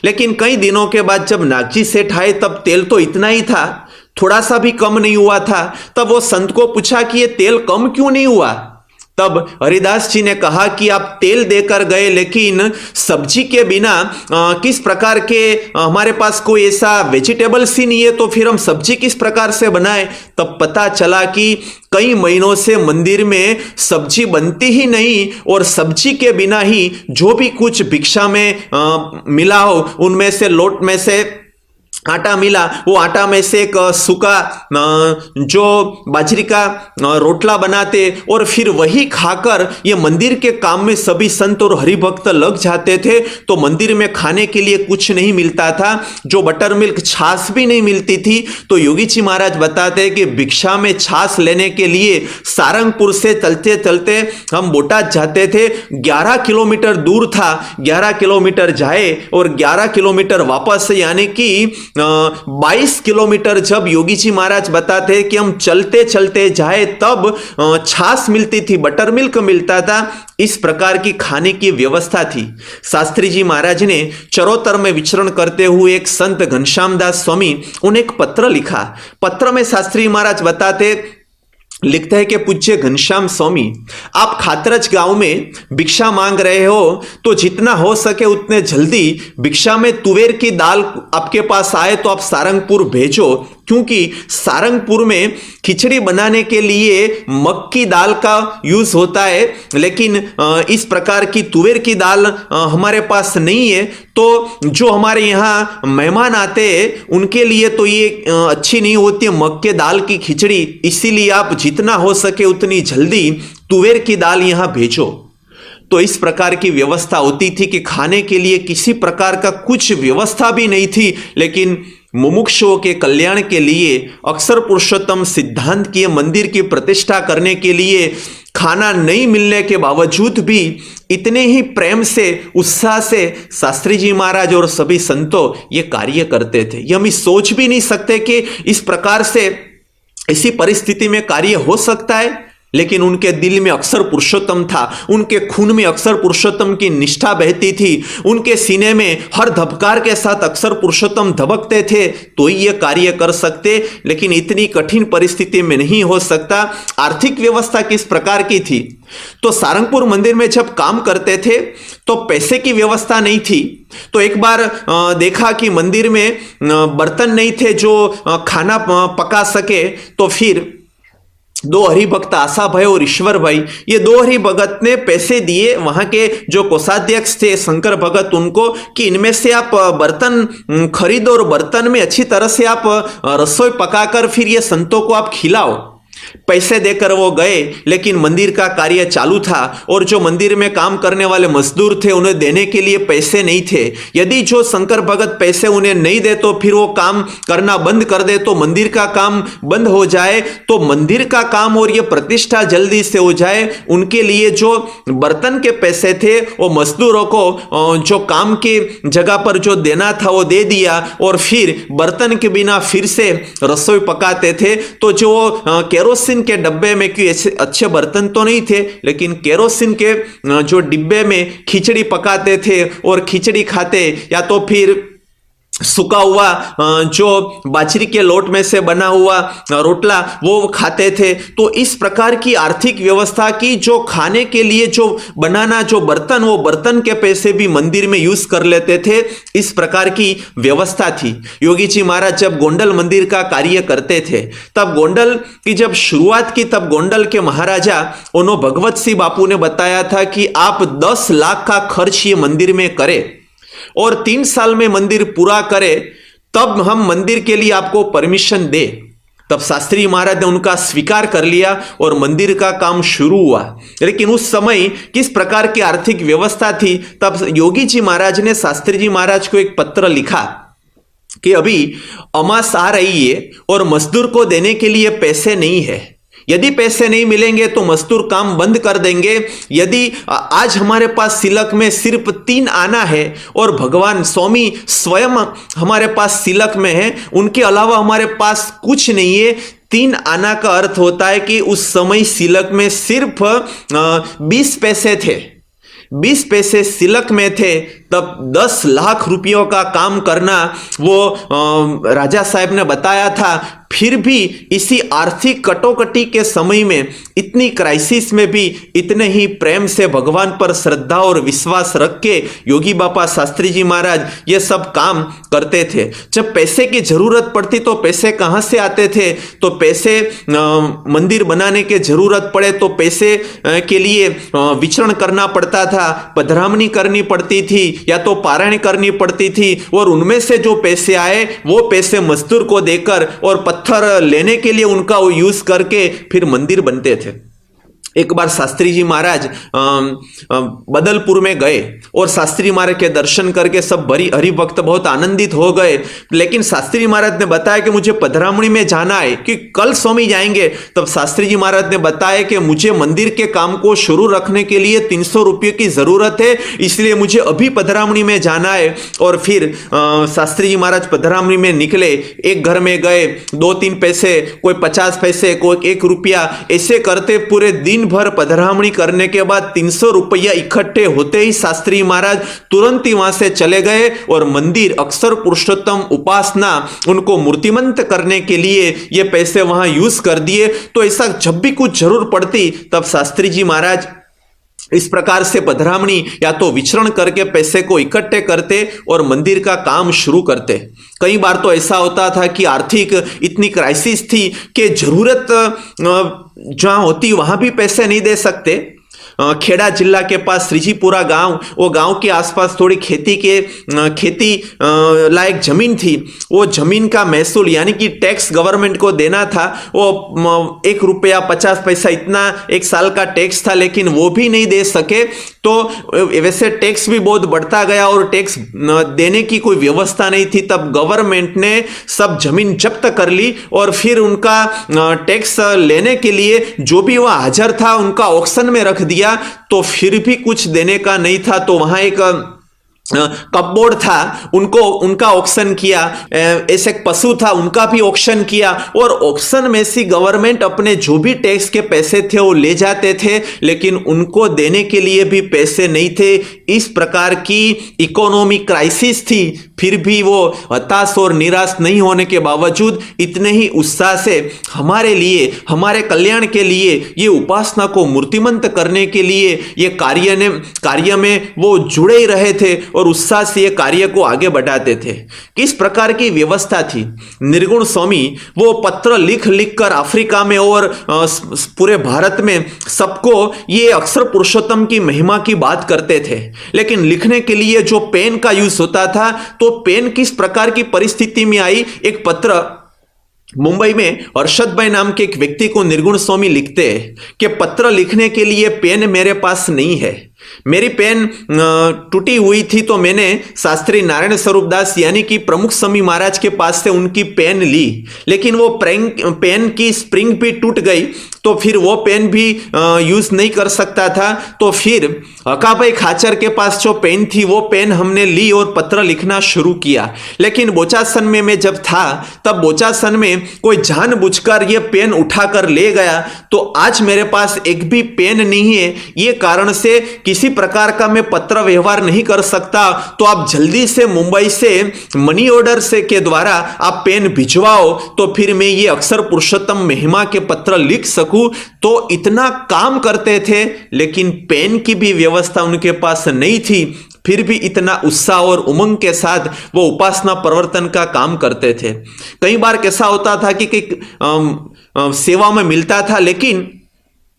लेकिन कई दिनों के बाद जब नागजी सेठ आए तब तेल तो इतना ही था, थोड़ा सा भी कम नहीं हुआ था। तब वो संत को पूछा कि ये तेल कम क्यों नहीं हुआ। तब हरिदास जी ने कहा कि आप तेल देकर गए लेकिन सब्जी के बिना किस प्रकार के हमारे पास कोई ऐसा वेजिटेबल्स ही नहीं है, तो फिर हम सब्जी किस प्रकार से बनाएं। तब पता चला कि कई महीनों से मंदिर में सब्जी बनती ही नहीं और सब्जी के बिना ही जो भी कुछ भिक्षा में मिला हो उनमें से लोट में से आटा मिला, वो आटा में से एक सूखा जो बाजरी का रोटला बनाते और फिर वही खाकर ये मंदिर के काम में सभी संत और हरिभक्त लग जाते थे। तो मंदिर में खाने के लिए कुछ नहीं मिलता था, जो बटर मिल्क छाछ भी नहीं मिलती थी। तो योगी जी महाराज बताते हैं कि भिक्षा में छाछ लेने के लिए सारंगपुर से चलते चलते हम बोटाद जाते थे। 11 किलोमीटर दूर था, 11 किलोमीटर जाए और 11 किलोमीटर वापस, यानी कि 22 किलोमीटर जब योगी जी महाराज बताते हैं कि हम चलते चलते जाए तब छाछ मिलती थी, बटर मिल्क मिलता था। इस प्रकार की खाने की व्यवस्था थी। शास्त्री जी महाराज ने चरोतर में विचरण करते हुए एक संत घनश्याम दास स्वामी उन्हें एक पत्र लिखा। पत्र में शास्त्री महाराज लिखते हैं कि पूज्य घनश्याम स्वामी, आप खातरज गांव में भिक्षा मांग रहे हो तो जितना हो सके उतने जल्दी भिक्षा में तुवेर की दाल आपके पास आए तो आप सारंगपुर भेजो, क्योंकि सारंगपुर में खिचड़ी बनाने के लिए मग की दाल का यूज होता है, लेकिन इस प्रकार की तुवेर की दाल हमारे पास नहीं है। तो जो हमारे यहाँ मेहमान आते हैं उनके लिए तो ये अच्छी नहीं होती है मग के दाल की खिचड़ी, इसीलिए आप जितना हो सके उतनी जल्दी तुवेर की दाल यहाँ भेजो। तो इस प्रकार की व्यवस्था होती थी कि खाने के लिए किसी प्रकार का कुछ व्यवस्था भी नहीं थी, लेकिन मुमुक्षुओं के कल्याण के लिए अक्षर पुरुषोत्तम सिद्धांत की मंदिर की प्रतिष्ठा करने के लिए खाना नहीं मिलने के बावजूद भी इतने ही प्रेम से, उत्साह से शास्त्री जी महाराज और सभी संतों ये कार्य करते थे। ये हम सोच भी नहीं सकते कि इस प्रकार से इसी परिस्थिति में कार्य हो सकता है, लेकिन उनके दिल में अक्षर पुरुषोत्तम था, उनके खून में अक्षर पुरुषोत्तम की निष्ठा बहती थी, उनके सीने में हर धबकार के साथ अक्षर पुरुषोत्तम धबकते थे, तो ही ये कार्य कर सकते। लेकिन इतनी कठिन परिस्थिति में नहीं हो सकता। आर्थिक व्यवस्था किस प्रकार की थी, तो सारंगपुर मंदिर में जब काम करते थे तो पैसे की व्यवस्था नहीं थी। तो एक बार देखा कि मंदिर में बर्तन नहीं थे जो खाना पका सके, तो फिर दो हरिभक्त आशा भाई और ईश्वर भाई, ये दो हरिभगत ने पैसे दिए वहां के जो कोषाध्यक्ष थे शंकर भगत उनको, कि इनमें से आप बर्तन खरीदो और बर्तन में अच्छी तरह से आप रसोई पकाकर फिर ये संतों को आप खिलाओ। पैसे देकर वो गए, लेकिन मंदिर का कार्य चालू था और जो मंदिर में काम करने वाले मजदूर थे उन्हें देने के लिए पैसे नहीं थे। यदि जो शंकर भगत पैसे उन्हें नहीं दे तो फिर वो काम करना बंद कर दे, तो मंदिर का काम बंद हो जाए, तो मंदिर का काम और ये प्रतिष्ठा जल्दी से हो जाए। उनके लिए जो बर्तन के पैसे थे वो मजदूरों को जो काम की जगह पर जो देना था वो दे दिया, और फिर बर्तन के बिना फिर से रसोई पकाते थे। तो जो केरोसिन के डब्बे में, क्योंकि ऐसे अच्छे बर्तन तो नहीं थे, लेकिन केरोसिन के जो डिब्बे में खिचड़ी पकाते थे और खिचड़ी खाते, या तो फिर सूखा हुआ जो बाजरी के लोट में से बना हुआ रोटला वो खाते थे। तो इस प्रकार की आर्थिक व्यवस्था की, जो खाने के लिए जो बनाना जो बर्तन, वो बर्तन के पैसे भी मंदिर में यूज कर लेते थे। इस प्रकार की व्यवस्था थी। योगी जी महाराज जब गोंडल मंदिर का कार्य करते थे, तब गोंडल की जब शुरुआत की, तब गोंडल के महाराजा ओनो भगवत सिंह बापू ने बताया था कि आप 10 लाख का खर्च ये मंदिर में करें और 3 साल में मंदिर पूरा करे, तब हम मंदिर के लिए आपको परमिशन दे। तब शास्त्री महाराज ने उनका स्वीकार कर लिया और मंदिर का काम शुरू हुआ। लेकिन उस समय किस प्रकार की आर्थिक व्यवस्था थी, तब योगी जी महाराज ने शास्त्री जी महाराज को एक पत्र लिखा कि अभी अमास आ रही है और मजदूर को देने के लिए पैसे नहीं है। यदि पैसे नहीं मिलेंगे तो मजदूर काम बंद कर देंगे। यदि आज हमारे पास सिलक में सिर्फ 3 आना है और भगवान स्वामी स्वयं हमारे पास सिलक में है, उनके अलावा हमारे पास कुछ नहीं है। 3 आना का अर्थ होता है कि उस समय सिलक में सिर्फ 20 पैसे थे, 20 पैसे सिलक में थे। तब 10 लाख रुपयों का काम करना वो राजा साहब ने बताया था। फिर भी इसी आर्थिक कटोकटी के समय में, इतनी क्राइसिस में भी इतने ही प्रेम से भगवान पर श्रद्धा और विश्वास रख के योगी बापा शास्त्री जी महाराज ये सब काम करते थे। जब पैसे की जरूरत पड़ती तो पैसे कहाँ से आते थे, तो पैसे मंदिर बनाने के जरूरत पड़े तो पैसे के लिए विचरण करना पड़ता था, पधरामनी करनी पड़ती थी या तो पारायण करनी पड़ती थी, और उनमें से जो पैसे आए वो पैसे मजदूर को देकर और पत्थर लेने के लिए उनका वो यूज करके फिर मंदिर बनते थे। एक बार शास्त्री जी महाराज बदलपुर में गए और शास्त्री महाराज के दर्शन करके सब बड़ी हरिभक्त बहुत आनंदित हो गए। लेकिन शास्त्री महाराज ने बताया कि मुझे पधरामणी में जाना है, कि कल स्वामी जाएंगे। तब शास्त्री जी महाराज ने बताया कि मुझे मंदिर के काम को शुरू रखने के लिए 300 रुपये की जरूरत है, इसलिए मुझे अभी पधरामणी में जाना है। और फिर शास्त्री जी महाराज पधरामणी में निकले। एक घर में गए, 2-3 पैसे, कोई 50 पैसे, कोई 1 रुपया, ऐसे करते पूरे दिन भर पधरामणी करने के बाद 300 रुपया इकट्ठे होते ही शास्त्री महाराज तुरंत ही वहां से चले गए और मंदिर अक्षर पुरुषोत्तम उपासना उनको मूर्तिमंत करने के लिए ये पैसे वहां यूज कर दिए। तो ऐसा जब भी कुछ जरूर पड़ती तब शास्त्री जी महाराज इस प्रकार से पधरामणी या तो विचरण करके पैसे को इकट्ठे करते और मंदिर का काम शुरू करते। कई बार तो ऐसा होता था कि आर्थिक इतनी क्राइसिस थी कि जरूरत जहां होती वहां भी पैसे नहीं दे सकते। खेड़ा जिला के पास श्रीजीपुरा गांव, वो गांव के आसपास थोड़ी खेती लायक जमीन थी। वो जमीन का महसूल यानी कि टैक्स गवर्नमेंट को देना था, वो 1 रुपया 50 पैसा इतना एक साल का टैक्स था, लेकिन वो भी नहीं दे सके। तो वैसे टैक्स भी बहुत बढ़ता गया और टैक्स देने की कोई व्यवस्था नहीं थी। तब गवर्नमेंट ने सब जमीन जब्त कर ली और फिर उनका टैक्स लेने के लिए जो भी वह हाजिर था उनका ऑक्शन में रख दिया। तो फिर भी कुछ देने का नहीं था, तो वहां एक कपबोर्ड था, उनका ऑक्शन किया। ऐसे एक पशु था, उनका भी ऑक्शन किया और ऑक्शन में से गवर्नमेंट अपने जो भी टैक्स के पैसे थे वो ले जाते थे, लेकिन उनको देने के लिए भी पैसे नहीं थे। इस प्रकार की इकोनॉमिक क्राइसिस थी, फिर भी वो हताश और निराश नहीं होने के बावजूद इतने ही उत्साह से हमारे लिए, हमारे कल्याण के लिए, ये उपासना को मूर्तिमंत करने के लिए ये कार्य में वो जुड़े ही रहे थे और उत्साह से ये कार्य को आगे बढ़ाते थे। किस प्रकार की व्यवस्था थी। निर्गुण स्वामी वो पत्र लिख कर अफ्रीका में और पूरे भारत में सबको ये अक्षर पुरुषोत्तम की महिमा की बात करते थे, लेकिन लिखने के लिए जो पेन का यूज होता था, तो पेन किस प्रकार की परिस्थिति में आई। एक पत्र मुंबई में अरशद भाई नाम के एक व्यक्ति को निर्गुण स्वामी लिखते हैं कि पत्र लिखने के लिए पेन मेरे पास नहीं है, मेरी पेन टूटी हुई थी, तो मैंने शास्त्री नारायण स्वरूप दास यानी कि प्रमुख स्वामी महाराज के पास से उनकी पेन ली, लेकिन वो पेन की स्प्रिंग भी टूट गई, तो फिर वो पेन भी यूज नहीं कर सकता था। तो फिर हकाभाई खाचर के पास जो पेन थी वो पेन हमने ली और पत्र लिखना शुरू किया। लेकिन बोचासन में मैं जब था तब बोचासन में कोई जानबूझकर ये पेन उठाकर ले गया, तो आज मेरे पास एक भी पेन नहीं है। ये कारण से किसी प्रकार का मैं पत्र व्यवहार नहीं कर सकता, तो आप जल्दी से मुंबई से मनी ऑर्डर से के द्वारा आप पेन भिजवाओ, तो फिर मैं ये अक्षर पुरुषोत्तम महिमा के पत्र लिख सकूं। तो इतना काम करते थे, लेकिन पेन की भी व्यवस्था उनके पास नहीं थी, फिर भी इतना उत्साह और उमंग के साथ वो उपासना परिवर्तन का काम करते थे। कई बार कैसा होता था कि सेवा में मिलता था, लेकिन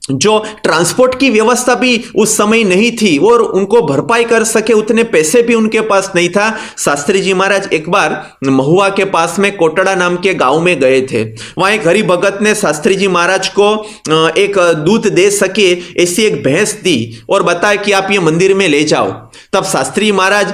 जो ट्रांसपोर्ट की व्यवस्था भी उस समय नहीं थी और उनको भरपाई कर सके उतने पैसे भी उनके पास नहीं था। शास्त्री जी महाराज एक बार महुआ के पास में कोटड़ा नाम के गांव में गए थे। वहां एक हरि भगत ने शास्त्री जी महाराज को एक दूध दे सके ऐसी एक भैंस दी और बताया कि आप ये मंदिर में ले जाओ। तब शास्त्री महाराज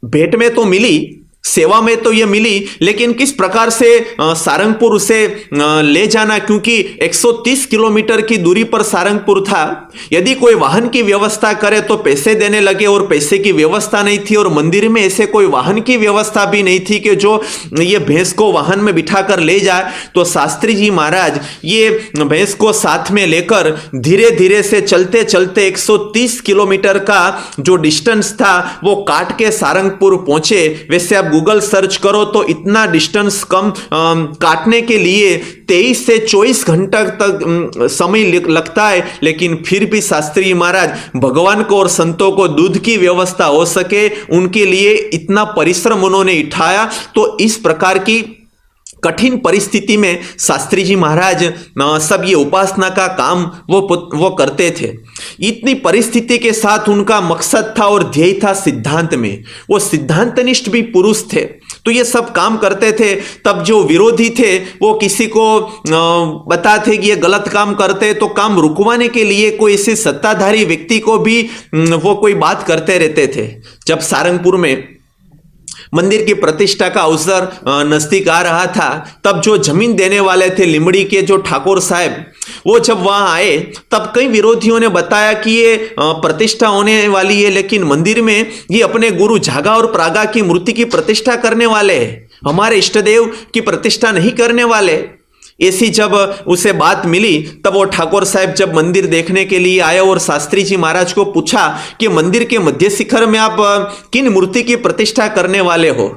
भेंट में तो मिली, सेवा में तो ये मिली, लेकिन किस प्रकार से सारंगपुर उसे ले जाना, क्योंकि 130 किलोमीटर की दूरी पर सारंगपुर था। यदि कोई वाहन की व्यवस्था करे तो पैसे देने लगे और पैसे की व्यवस्था नहीं थी, और मंदिर में ऐसे कोई वाहन की व्यवस्था भी नहीं थी कि जो ये भैंस को वाहन में बिठाकर ले जाए। तो शास्त्री जी महाराज ये भैंस को साथ में लेकर धीरे धीरे से चलते चलते 130 किलोमीटर का जो डिस्टेंस था वो काट के सारंगपुर पहुंचे। वैसे आप गूगल सर्च करो तो इतना डिस्टेंस कम काटने के लिए 23 से 24 घंटा तक समय लगता है, लेकिन फिर भी शास्त्री महाराज भगवान को और संतों को दूध की व्यवस्था हो सके उनके लिए इतना परिश्रम उन्होंने उठाया। तो इस प्रकार की कठिन परिस्थिति में शास्त्री जी महाराज सब ये उपासना का काम वो करते थे। इतनी परिस्थिति के साथ उनका मकसद था और ध्येय था सिद्धांत में। वो सिद्धांतनिष्ठ भी पुरुष थे, तो ये सब काम करते थे। तब जो विरोधी थे वो किसी को बताते कि ये गलत काम करते, तो काम रुकवाने के लिए कोई ऐसे सत्ताधारी व्यक्ति को भी वो कोई बात करते रहते थे। जब सारंगपुर में मंदिर की प्रतिष्ठा का अवसर नजदीक आ रहा था, तब जो जमीन देने वाले थे लिमड़ी के जो ठाकुर साहब, वो जब वहां आए तब कई विरोधियों ने बताया कि ये प्रतिष्ठा होने वाली है, लेकिन मंदिर में ये अपने गुरु झागा और प्रागा की मूर्ति की प्रतिष्ठा करने वाले हैं, हमारे इष्टदेव की प्रतिष्ठा नहीं करने वाले। ऐसी जब उसे बात मिली तब वो ठाकुर साहब जब मंदिर देखने के लिए आए और शास्त्री जी महाराज को पूछा कि मंदिर के मध्य शिखर में आप किन मूर्ति की प्रतिष्ठा करने वाले हो।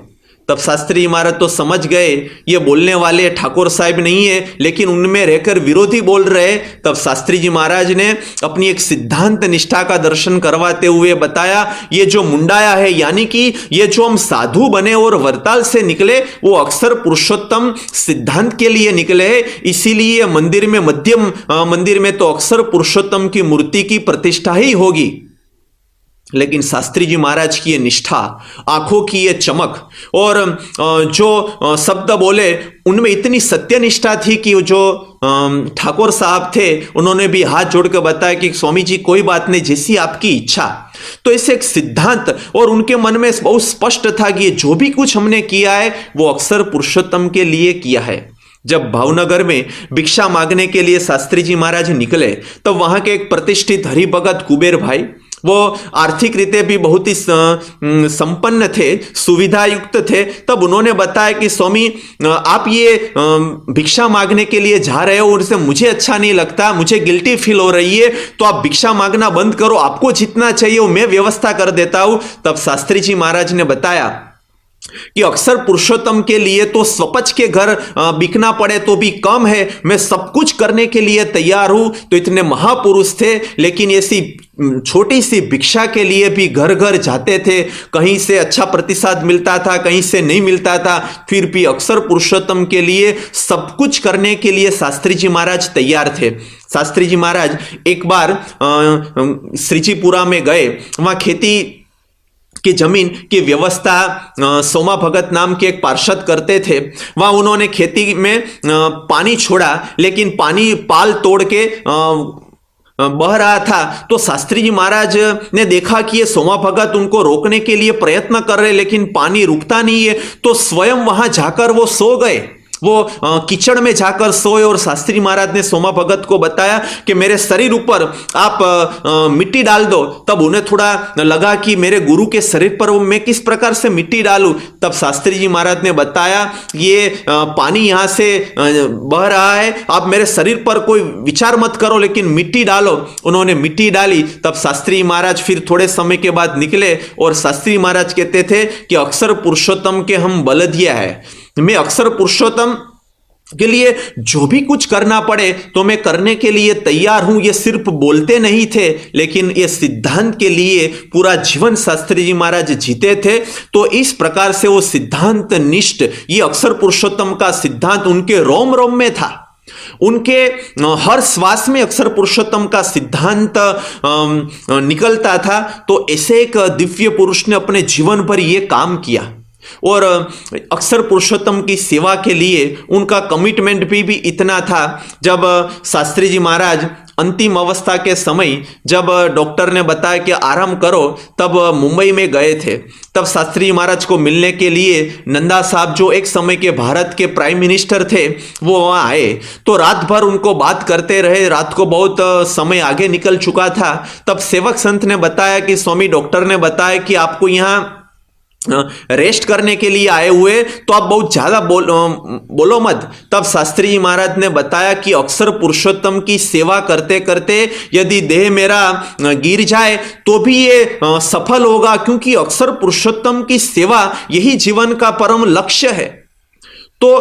तब शास्त्री जी महाराज तो समझ गए ये बोलने वाले ठाकुर साहब नहीं है, लेकिन उनमें रहकर विरोधी बोल रहे। तब शास्त्री जी महाराज ने अपनी एक सिद्धांत निष्ठा का दर्शन करवाते हुए बताया, ये जो मुंडाया है, यानी कि ये जो हम साधु बने और वरताल से निकले, वो अक्सर पुरुषोत्तम सिद्धांत के लिए निकले, इसीलिए मंदिर में मध्यम मंदिर में तो अक्सर पुरुषोत्तम की मूर्ति की प्रतिष्ठा ही होगी। लेकिन शास्त्री जी महाराज की ये निष्ठा, आंखों की ये चमक और जो शब्द बोले उनमें इतनी सत्यनिष्ठा थी कि जो ठाकुर साहब थे उन्होंने भी हाथ जोड़ कर बताया कि स्वामी जी कोई बात नहीं, जैसी आपकी इच्छा। तो ऐसे एक सिद्धांत, और उनके मन में बहुत स्पष्ट था कि जो भी कुछ हमने किया है वो अक्सर पुरुषोत्तम के लिए किया है। जब भावनगर में भिक्षा मांगने के लिए शास्त्री जी महाराज निकले, तब वहां के एक प्रतिष्ठित हरिभगत कुबेर भाई, वो आर्थिक रीते भी बहुत ही संपन्न थे, सुविधा युक्त थे। तब उन्होंने बताया कि स्वामी आप ये भिक्षा मांगने के लिए जा रहे हो और इससे मुझे अच्छा नहीं लगता, मुझे गिल्टी फील हो रही है, तो आप भिक्षा मांगना बंद करो, आपको जितना चाहिए वो मैं व्यवस्था कर देता हूं। तब शास्त्री जी महाराज ने बताया कि अक्सर पुरुषोत्तम के लिए तो स्वपच के घर बिकना पड़े तो भी कम है, मैं सब कुछ करने के लिए तैयार हूं। तो इतने महापुरुष थे, लेकिन ऐसी छोटी सी भिक्षा के लिए भी घर घर जाते थे, कहीं से अच्छा प्रतिसाद मिलता था, कहीं से नहीं मिलता था, फिर भी अक्सर पुरुषोत्तम के लिए सब कुछ करने के लिए शास्त्री जी महाराज तैयार थे। शास्त्री जी महाराज एक बार श्रीजीपुरा में गए, वहां खेती की जमीन की व्यवस्था सोमा भगत नाम के एक पार्षद करते थे। वहां उन्होंने खेती में पानी छोड़ा, लेकिन पानी पाल तोड़ के बह रहा था। तो शास्त्री जी महाराज ने देखा कि ये सोमा भगत उनको रोकने के लिए प्रयत्न कर रहे, लेकिन पानी रुकता नहीं है, तो स्वयं वहां जाकर वो सो गए, वो कीचड़ में जाकर सोए। और शास्त्री महाराज ने सोमा भगत को बताया कि मेरे शरीर ऊपर आप मिट्टी डाल दो। तब उन्हें थोड़ा लगा कि मेरे गुरु के शरीर पर मैं किस प्रकार से मिट्टी डालूं। तब शास्त्री जी महाराज ने बताया, ये पानी यहां से बह रहा है, आप मेरे शरीर पर कोई विचार मत करो, लेकिन मिट्टी डालो। उन्होंने मिट्टी डाली। तब शास्त्री महाराज फिर थोड़े समय के बाद निकले, और शास्त्री महाराज कहते थे कि अक्सर पुरुषोत्तम के हम बलदिया है, मैं अक्सर पुरुषोत्तम के लिए जो भी कुछ करना पड़े तो मैं करने के लिए तैयार हूं। ये सिर्फ बोलते नहीं थे, लेकिन ये सिद्धांत के लिए पूरा जीवन शास्त्री जी महाराज जीते थे। तो इस प्रकार से वो सिद्धांत निष्ठ, ये अक्सर पुरुषोत्तम का सिद्धांत उनके रोम रोम में था, उनके हर श्वास में अक्सर पुरुषोत्तम का सिद्धांत निकलता था। तो ऐसे एक दिव्य पुरुष ने अपने जीवन भर यह काम किया, और अक्सर पुरुषोत्तम की सेवा के लिए उनका कमिटमेंट भी इतना था। जब शास्त्री जी महाराज अंतिम अवस्था के समय, जब डॉक्टर ने बताया कि आराम करो, तब मुंबई में गए थे। तब शास्त्री जी महाराज को मिलने के लिए नंदा साहब, जो एक समय के भारत के प्राइम मिनिस्टर थे, वो वहाँ आए। तो रात भर उनको बात करते रहे, रात को बहुत समय आगे निकल चुका था। तब सेवक संत ने बताया कि स्वामी, डॉक्टर ने बताया कि आपको यहाँ रेस्ट करने के लिए आए हुए, तो आप बहुत ज्यादा बोलो मत। तब शास्त्री जी महाराज ने बताया कि अक्सर पुरुषोत्तम की सेवा करते करते यदि देह मेरा गिर जाए तो भी ये सफल होगा, क्योंकि अक्सर पुरुषोत्तम की सेवा यही जीवन का परम लक्ष्य है। तो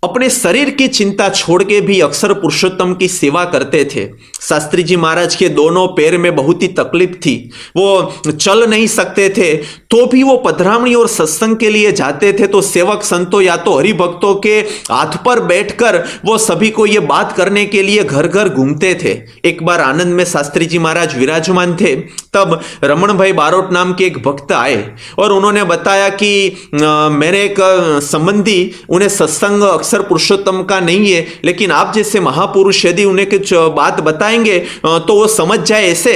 अपने शरीर की चिंता छोड़ के भी अक्सर पुरुषोत्तम की सेवा करते थे। शास्त्री जी महाराज के दोनों पैर में बहुत ही तकलीफ थी, वो चल नहीं सकते थे, तो भी वो पधरामणी और सत्संग के लिए जाते थे। तो सेवक संतों या तो हरिभक्तों के हाथ पर बैठकर वो सभी को ये बात करने के लिए घर घर घूमते थे। एक बार आनंद में शास्त्री जी महाराज विराजमान थे, तब रमण भाई बारोट नाम के एक भक्त आए और उन्होंने बताया कि मेरे एक संबंधी, उन्हें सत्संग अक्सर पुरुषोत्तम का नहीं है, लेकिन आप जैसे महापुरुष यदि उन्हें कुछ बात बताएंगे तो वो समझ जाए ऐसे।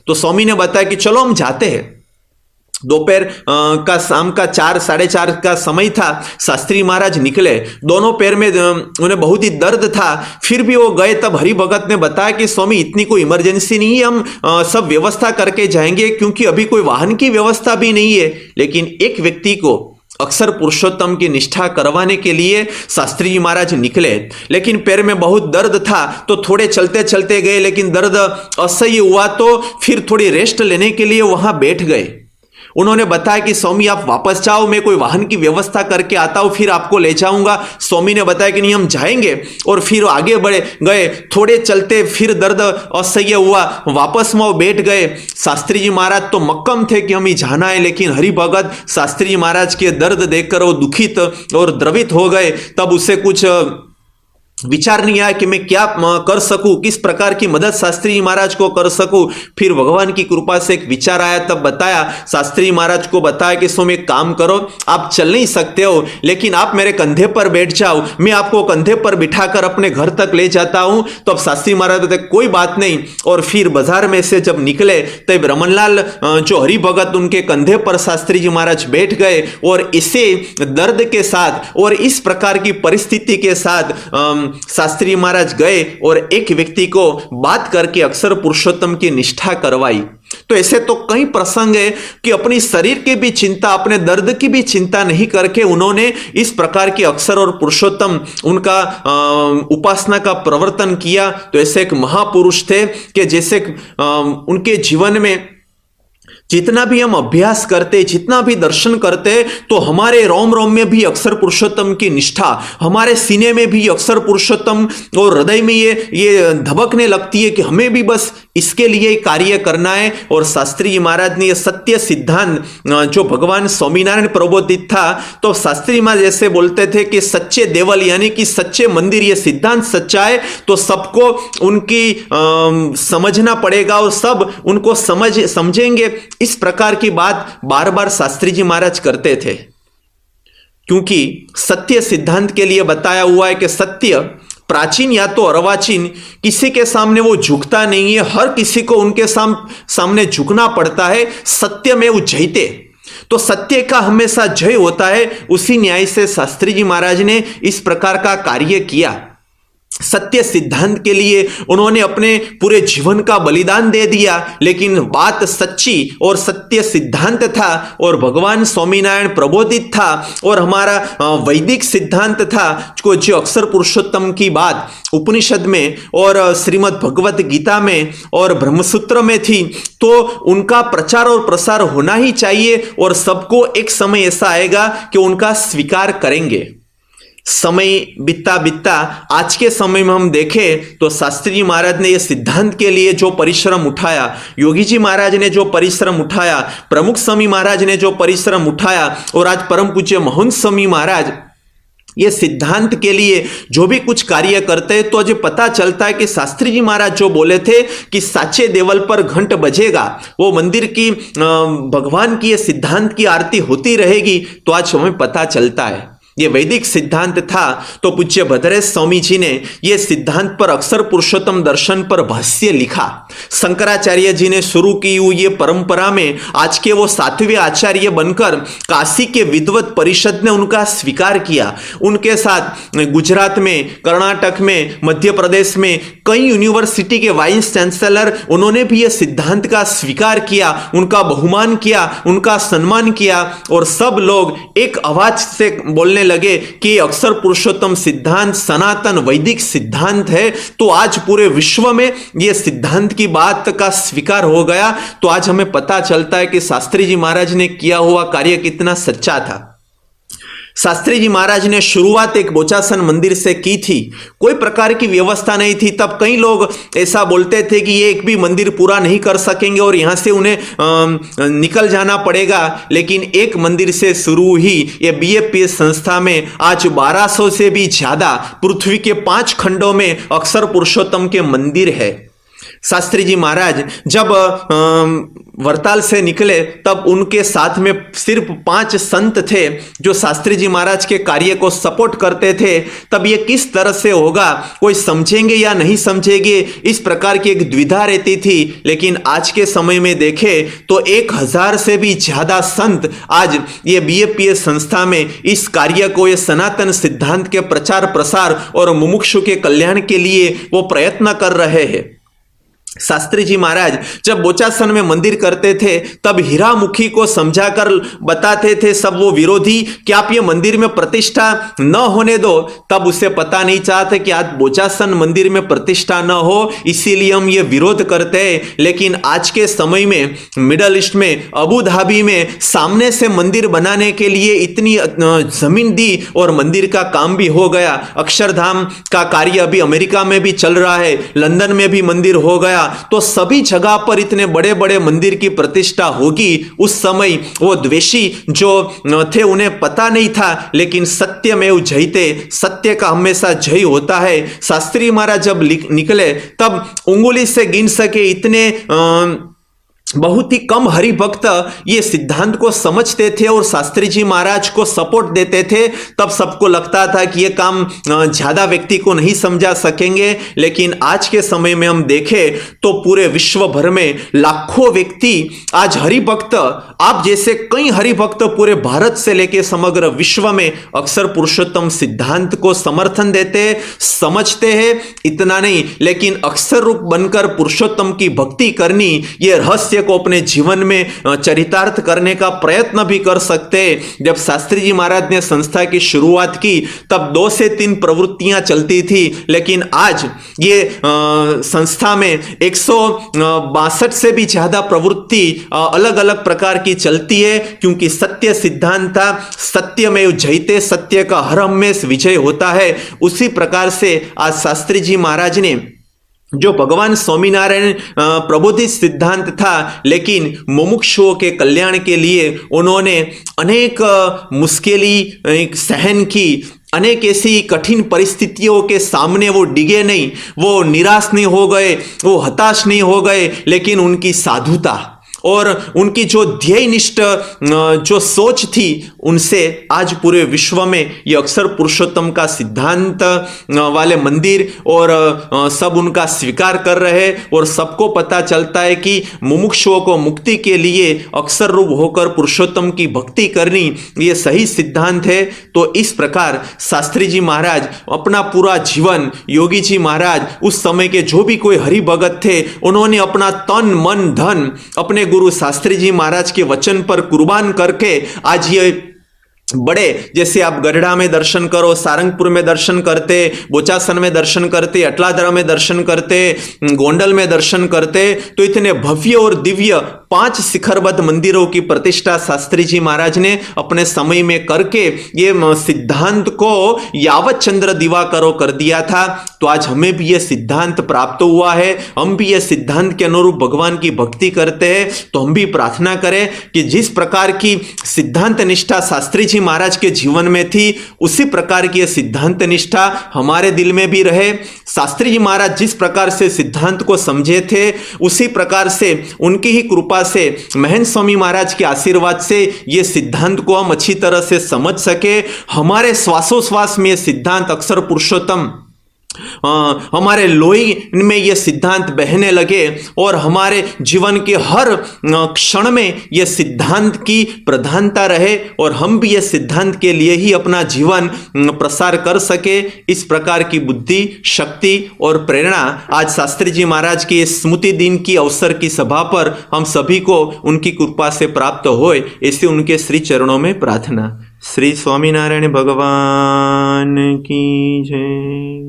तो स्वामी ने बताया कि चलो हम जाते हैं। दोपहर का शाम का 4 साढ़े 4 का समय था। शास्त्री महाराज निकले, दोनों पैर में उन्हें बहुत ही दर्द था, फिर भी वो गए। तब हरि भगत ने बताया कि स्वामी, इतनी कोई इमरजेंसी नहीं है, हम सब व्यवस्था करके जाएंगे, क्योंकि अभी कोई वाहन की व्यवस्था भी नहीं है। लेकिन एक व्यक्ति को अक्सर पुरुषोत्तम की निष्ठा करवाने के लिए शास्त्री जी महाराज निकले, लेकिन पैर में बहुत दर्द था, तो थोड़े चलते चलते गए, लेकिन दर्द असह्य हुआ तो फिर थोड़ी रेस्ट लेने के लिए वहां बैठ गए। उन्होंने बताया कि स्वामी आप वापस जाओ, मैं कोई वाहन की व्यवस्था करके आता हूं, फिर आपको ले जाऊंगा। स्वामी ने बताया कि नहीं, हम जाएंगे। और फिर आगे बढ़े गए, थोड़े चलते फिर दर्द असह्य हुआ, वापस में वो बैठ गए। शास्त्री जी महाराज तो मक्कम थे कि हमें जाना है, लेकिन हरिभगत शास्त्री जी महाराज के दर्द देखकर वो दुखित और द्रवित हो गए। तब उसे कुछ विचार नहीं आया कि मैं क्या कर सकूं, किस प्रकार की मदद शास्त्री जी महाराज को कर सकूं। फिर भगवान की कृपा से एक विचार आया, तब बताया, शास्त्री जी महाराज को बताया कि स्वामी एक काम करो, आप चल नहीं सकते हो, लेकिन आप मेरे कंधे पर बैठ जाओ, मैं आपको कंधे पर बिठाकर अपने घर तक ले जाता हूं। तो अब शास्त्री महाराज बताए कोई बात नहीं। और फिर बाजार में से जब निकले तब रमनलाल जो हरिभगत उनके कंधे पर शास्त्री जी महाराज बैठ गए, और इसे दर्द के साथ और इस प्रकार की परिस्थिति के साथ शास्त्री महाराज गए और एक व्यक्ति को बात करके अक्षर पुरुषोत्तम की निष्ठा करवाई। तो ऐसे तो कई प्रसंग है कि अपनी शरीर की भी चिंता, अपने दर्द की भी चिंता नहीं करके उन्होंने इस प्रकार के अक्षर और पुरुषोत्तम उनका उपासना का प्रवर्तन किया। तो ऐसे एक महापुरुष थे कि जैसे उनके जीवन में जितना भी हम अभ्यास करते, जितना भी दर्शन करते, तो हमारे रोम रोम में भी अक्षर पुरुषोत्तम की निष्ठा, हमारे सीने में भी अक्षर पुरुषोत्तम और हृदय में ये धबकने लगती है कि हमें भी बस इसके लिए कार्य करना है। और शास्त्री जी महाराज ने यह सत्य सिद्धांत जो भगवान स्वामीनारायण प्रबोधित था, तो शास्त्री जी महाराज ऐसे बोलते थे कि सच्चे देवल यानी कि सच्चे मंदिर, ये सिद्धांत सच्चा है तो सबको उनकी समझना पड़ेगा और सब उनको समझेंगे। इस प्रकार की बात बार बार शास्त्री जी महाराज करते थे, क्योंकि सत्य सिद्धांत के लिए बताया हुआ है कि सत्य प्राचीन या तो अर्वाचीन किसी के सामने वो झुकता नहीं है, हर किसी को उनके सामने झुकना पड़ता है। सत्य में वो जयते, तो सत्य का हमेशा जय होता है। उसी न्याय से शास्त्री जी महाराज ने इस प्रकार का कार्य किया। सत्य सिद्धांत के लिए उन्होंने अपने पूरे जीवन का बलिदान दे दिया, लेकिन बात सच्ची और सत्य सिद्धांत था और भगवान स्वामीनारायण प्रबोधित था और हमारा वैदिक सिद्धांत था, जो अक्षर पुरुषोत्तम की बात उपनिषद में और श्रीमद् भगवत गीता में और ब्रह्मसूत्र में थी, तो उनका प्रचार और प्रसार होना ही चाहिए और सबको एक समय ऐसा आएगा कि उनका स्वीकार करेंगे। समय बीतता बीतता आज के समय में हम देखें तो शास्त्री जी महाराज ने यह सिद्धांत के लिए जो परिश्रम उठाया, योगी जी महाराज ने जो परिश्रम उठाया, प्रमुख स्वामी महाराज ने जो परिश्रम उठाया और आज परम पूज्य मोहन स्वामी महाराज ये सिद्धांत के लिए जो भी कुछ कार्य करते हैं, तो आज पता चलता है कि शास्त्री जी महाराज जो बोले थे कि साचे देवल पर घंट बजेगा, वो मंदिर की भगवान की ये सिद्धांत की आरती होती रहेगी। तो आज हमें पता चलता है ये वैदिक सिद्धांत था। तो पूज्य भद्रेश स्वामी जी ने ये सिद्धांत पर अक्षर पुरुषोत्तम दर्शन पर भाष्य लिखा। शंकराचार्य जी ने शुरू की हुई ये परंपरा में आज के वो 7वें आचार्य बनकर काशी के विद्वत परिषद ने उनका स्वीकार किया। उनके साथ गुजरात में, कर्नाटक में, मध्य प्रदेश में कई यूनिवर्सिटी के वाइस चांसलर उन्होंने भी ये सिद्धांत का स्वीकार किया, उनका बहुमान किया, उनका सम्मान किया और सब लोग एक आवाज से बोलने लगे कि अक्षर पुरुषोत्तम सिद्धांत सनातन वैदिक सिद्धांत है। तो आज पूरे विश्व में यह सिद्धांत की बात का स्वीकार हो गया। तो आज हमें पता चलता है कि शास्त्री जी महाराज ने किया हुआ कार्य कितना सच्चा था। शास्त्री जी महाराज ने शुरुआत एक बोचासन मंदिर से की थी, कोई प्रकार की व्यवस्था नहीं थी। तब कई लोग ऐसा बोलते थे कि ये एक भी मंदिर पूरा नहीं कर सकेंगे और यहाँ से उन्हें निकल जाना पड़ेगा। लेकिन एक मंदिर से शुरू ही ये बीएपीएस संस्था में आज 1200 से भी ज्यादा पृथ्वी के 5 खंडों में अक्षर पुरुषोत्तम के मंदिर है। शास्त्री जी महाराज जब वरताल से निकले तब उनके साथ में सिर्फ 5 संत थे जो शास्त्री जी महाराज के कार्य को सपोर्ट करते थे। तब ये किस तरह से होगा, कोई समझेंगे या नहीं समझेंगे, इस प्रकार की एक द्विधा रहती थी। लेकिन आज के समय में देखें तो 1000 से भी ज्यादा संत आज ये बीएपीएस संस्था में इस कार्य को, ये सनातन सिद्धांत के प्रचार प्रसार और मुमुक्षु के कल्याण के लिए वो प्रयत्न कर रहे हैं। शास्त्री जी महाराज जब बोचासन में मंदिर करते थे तब हीरामुखी को समझाकर बताते थे सब वो विरोधी कि आप ये मंदिर में प्रतिष्ठा न होने दो। तब उसे पता नहीं चाहते कि आज बोचासन मंदिर में प्रतिष्ठा न हो, इसीलिए हम ये विरोध करते हैं। लेकिन आज के समय में मिडल ईस्ट में अबू धाबी में सामने से मंदिर बनाने के लिए इतनी जमीन दी और मंदिर का काम भी हो गया। अक्षरधाम का कार्य अभी अमेरिका में भी चल रहा है, लंदन में भी मंदिर हो गया। तो सभी जगह पर इतने बड़े बड़े मंदिर की प्रतिष्ठा होगी। उस समय वो द्वेषी जो थे उन्हें पता नहीं था, लेकिन सत्यमेव जयते, सत्य का हमेशा जय होता है। शास्त्री महाराज जब निकले तब उंगली से गिन सके इतने बहुत ही कम हरि भक्त ये सिद्धांत को समझते थे और शास्त्री जी महाराज को सपोर्ट देते थे। तब सबको लगता था कि ये काम ज्यादा व्यक्ति को नहीं समझा सकेंगे। लेकिन आज के समय में हम देखें तो पूरे विश्व भर में लाखों व्यक्ति आज हरि भक्त, आप जैसे कई हरि भक्त पूरे भारत से लेकर समग्र विश्व में अक्षर पुरुषोत्तम सिद्धांत को समर्थन देते, समझते हैं। इतना नहीं, लेकिन अक्षर रूप बनकर पुरुषोत्तम की भक्ति करनी, ये रहस्य को अपने जीवन में चरितार्थ करने का प्रयत्न भी कर सकते। जब शास्त्री जी महाराज ने संस्था की शुरुआत की तब 2 से 3 प्रवृत्तियां चलती थी, लेकिन आज ये संस्था में 162 से भी ज्यादा प्रवृत्ति अलग अलग प्रकार की चलती है, क्योंकि सत्य सिद्धांत था, सत्यमेव जयते, सत्य का हर हमेश विजय होता है। उसी प्रकार से आज शास्त्री जी महाराज ने जो भगवान स्वामीनारायण प्रबोधित सिद्धांत था, लेकिन मुमुक्षुओं के कल्याण के लिए उन्होंने अनेक मुश्किलें सहन की, अनेक ऐसी कठिन परिस्थितियों के सामने वो डिगे नहीं, वो निराश नहीं हो गए, वो हताश नहीं हो गए, लेकिन उनकी साधुता और उनकी जो ध्येयनिष्ठ जो सोच थी, उनसे आज पूरे विश्व में ये अक्षर पुरुषोत्तम का सिद्धांत वाले मंदिर और सब उनका स्वीकार कर रहे। और सबको पता चलता है कि मुमुक्षुओं को मुक्ति के लिए अक्षर रूप होकर पुरुषोत्तम की भक्ति करनी ये सही सिद्धांत है। तो इस प्रकार शास्त्री जी महाराज अपना पूरा जीवन, योगी जी महाराज, उस समय के जो भी कोई हरि भगत थे, उन्होंने अपना तन मन धन अपने गुरु शास्त्री जी महाराज के वचन पर कुर्बान करके आज ये बड़े, जैसे आप गढ़ड़ा में दर्शन करो, सारंगपुर में दर्शन करते, बोचासन में दर्शन करते, अटलादरा में दर्शन करते, गोंडल में दर्शन करते, तो इतने भव्य और दिव्य 5 शिखरबद्ध मंदिरों की प्रतिष्ठा शास्त्री जी महाराज ने अपने समय में करके ये सिद्धांत को यावत चंद्र दिवाकरो कर दिया था। तो आज हमें भी ये सिद्धांत प्राप्त हुआ है, हम भी ये सिद्धांत के अनुरूप भगवान की भक्ति करते हैं। तो हम भी प्रार्थना करें कि जिस प्रकार की सिद्धांत निष्ठा शास्त्री जी महाराज के जीवन में थी, उसी प्रकार की सिद्धांत निष्ठा हमारे दिल में भी रहे। शास्त्री जी महाराज जिस प्रकार से सिद्धांत को समझे थे, उसी प्रकार से उनकी ही कृपा से, महंत स्वामी महाराज के आशीर्वाद से ये सिद्धांत को हम अच्छी तरह से समझ सके। हमारे श्वासोश्वास में ये सिद्धांत अक्षर पुरुषोत्तम हमारे लोही में ये सिद्धांत बहने लगे और हमारे जीवन के हर क्षण में ये सिद्धांत की प्रधानता रहे और हम भी ये सिद्धांत के लिए ही अपना जीवन प्रसार कर सके। इस प्रकार की बुद्धि, शक्ति और प्रेरणा आज शास्त्री जी महाराज के स्मृति दिन की अवसर की सभा पर हम सभी को उनकी कृपा से प्राप्त होए, ऐसे उनके श्री चरणों में प्रार्थना। श्री स्वामीनारायण भगवान की जय।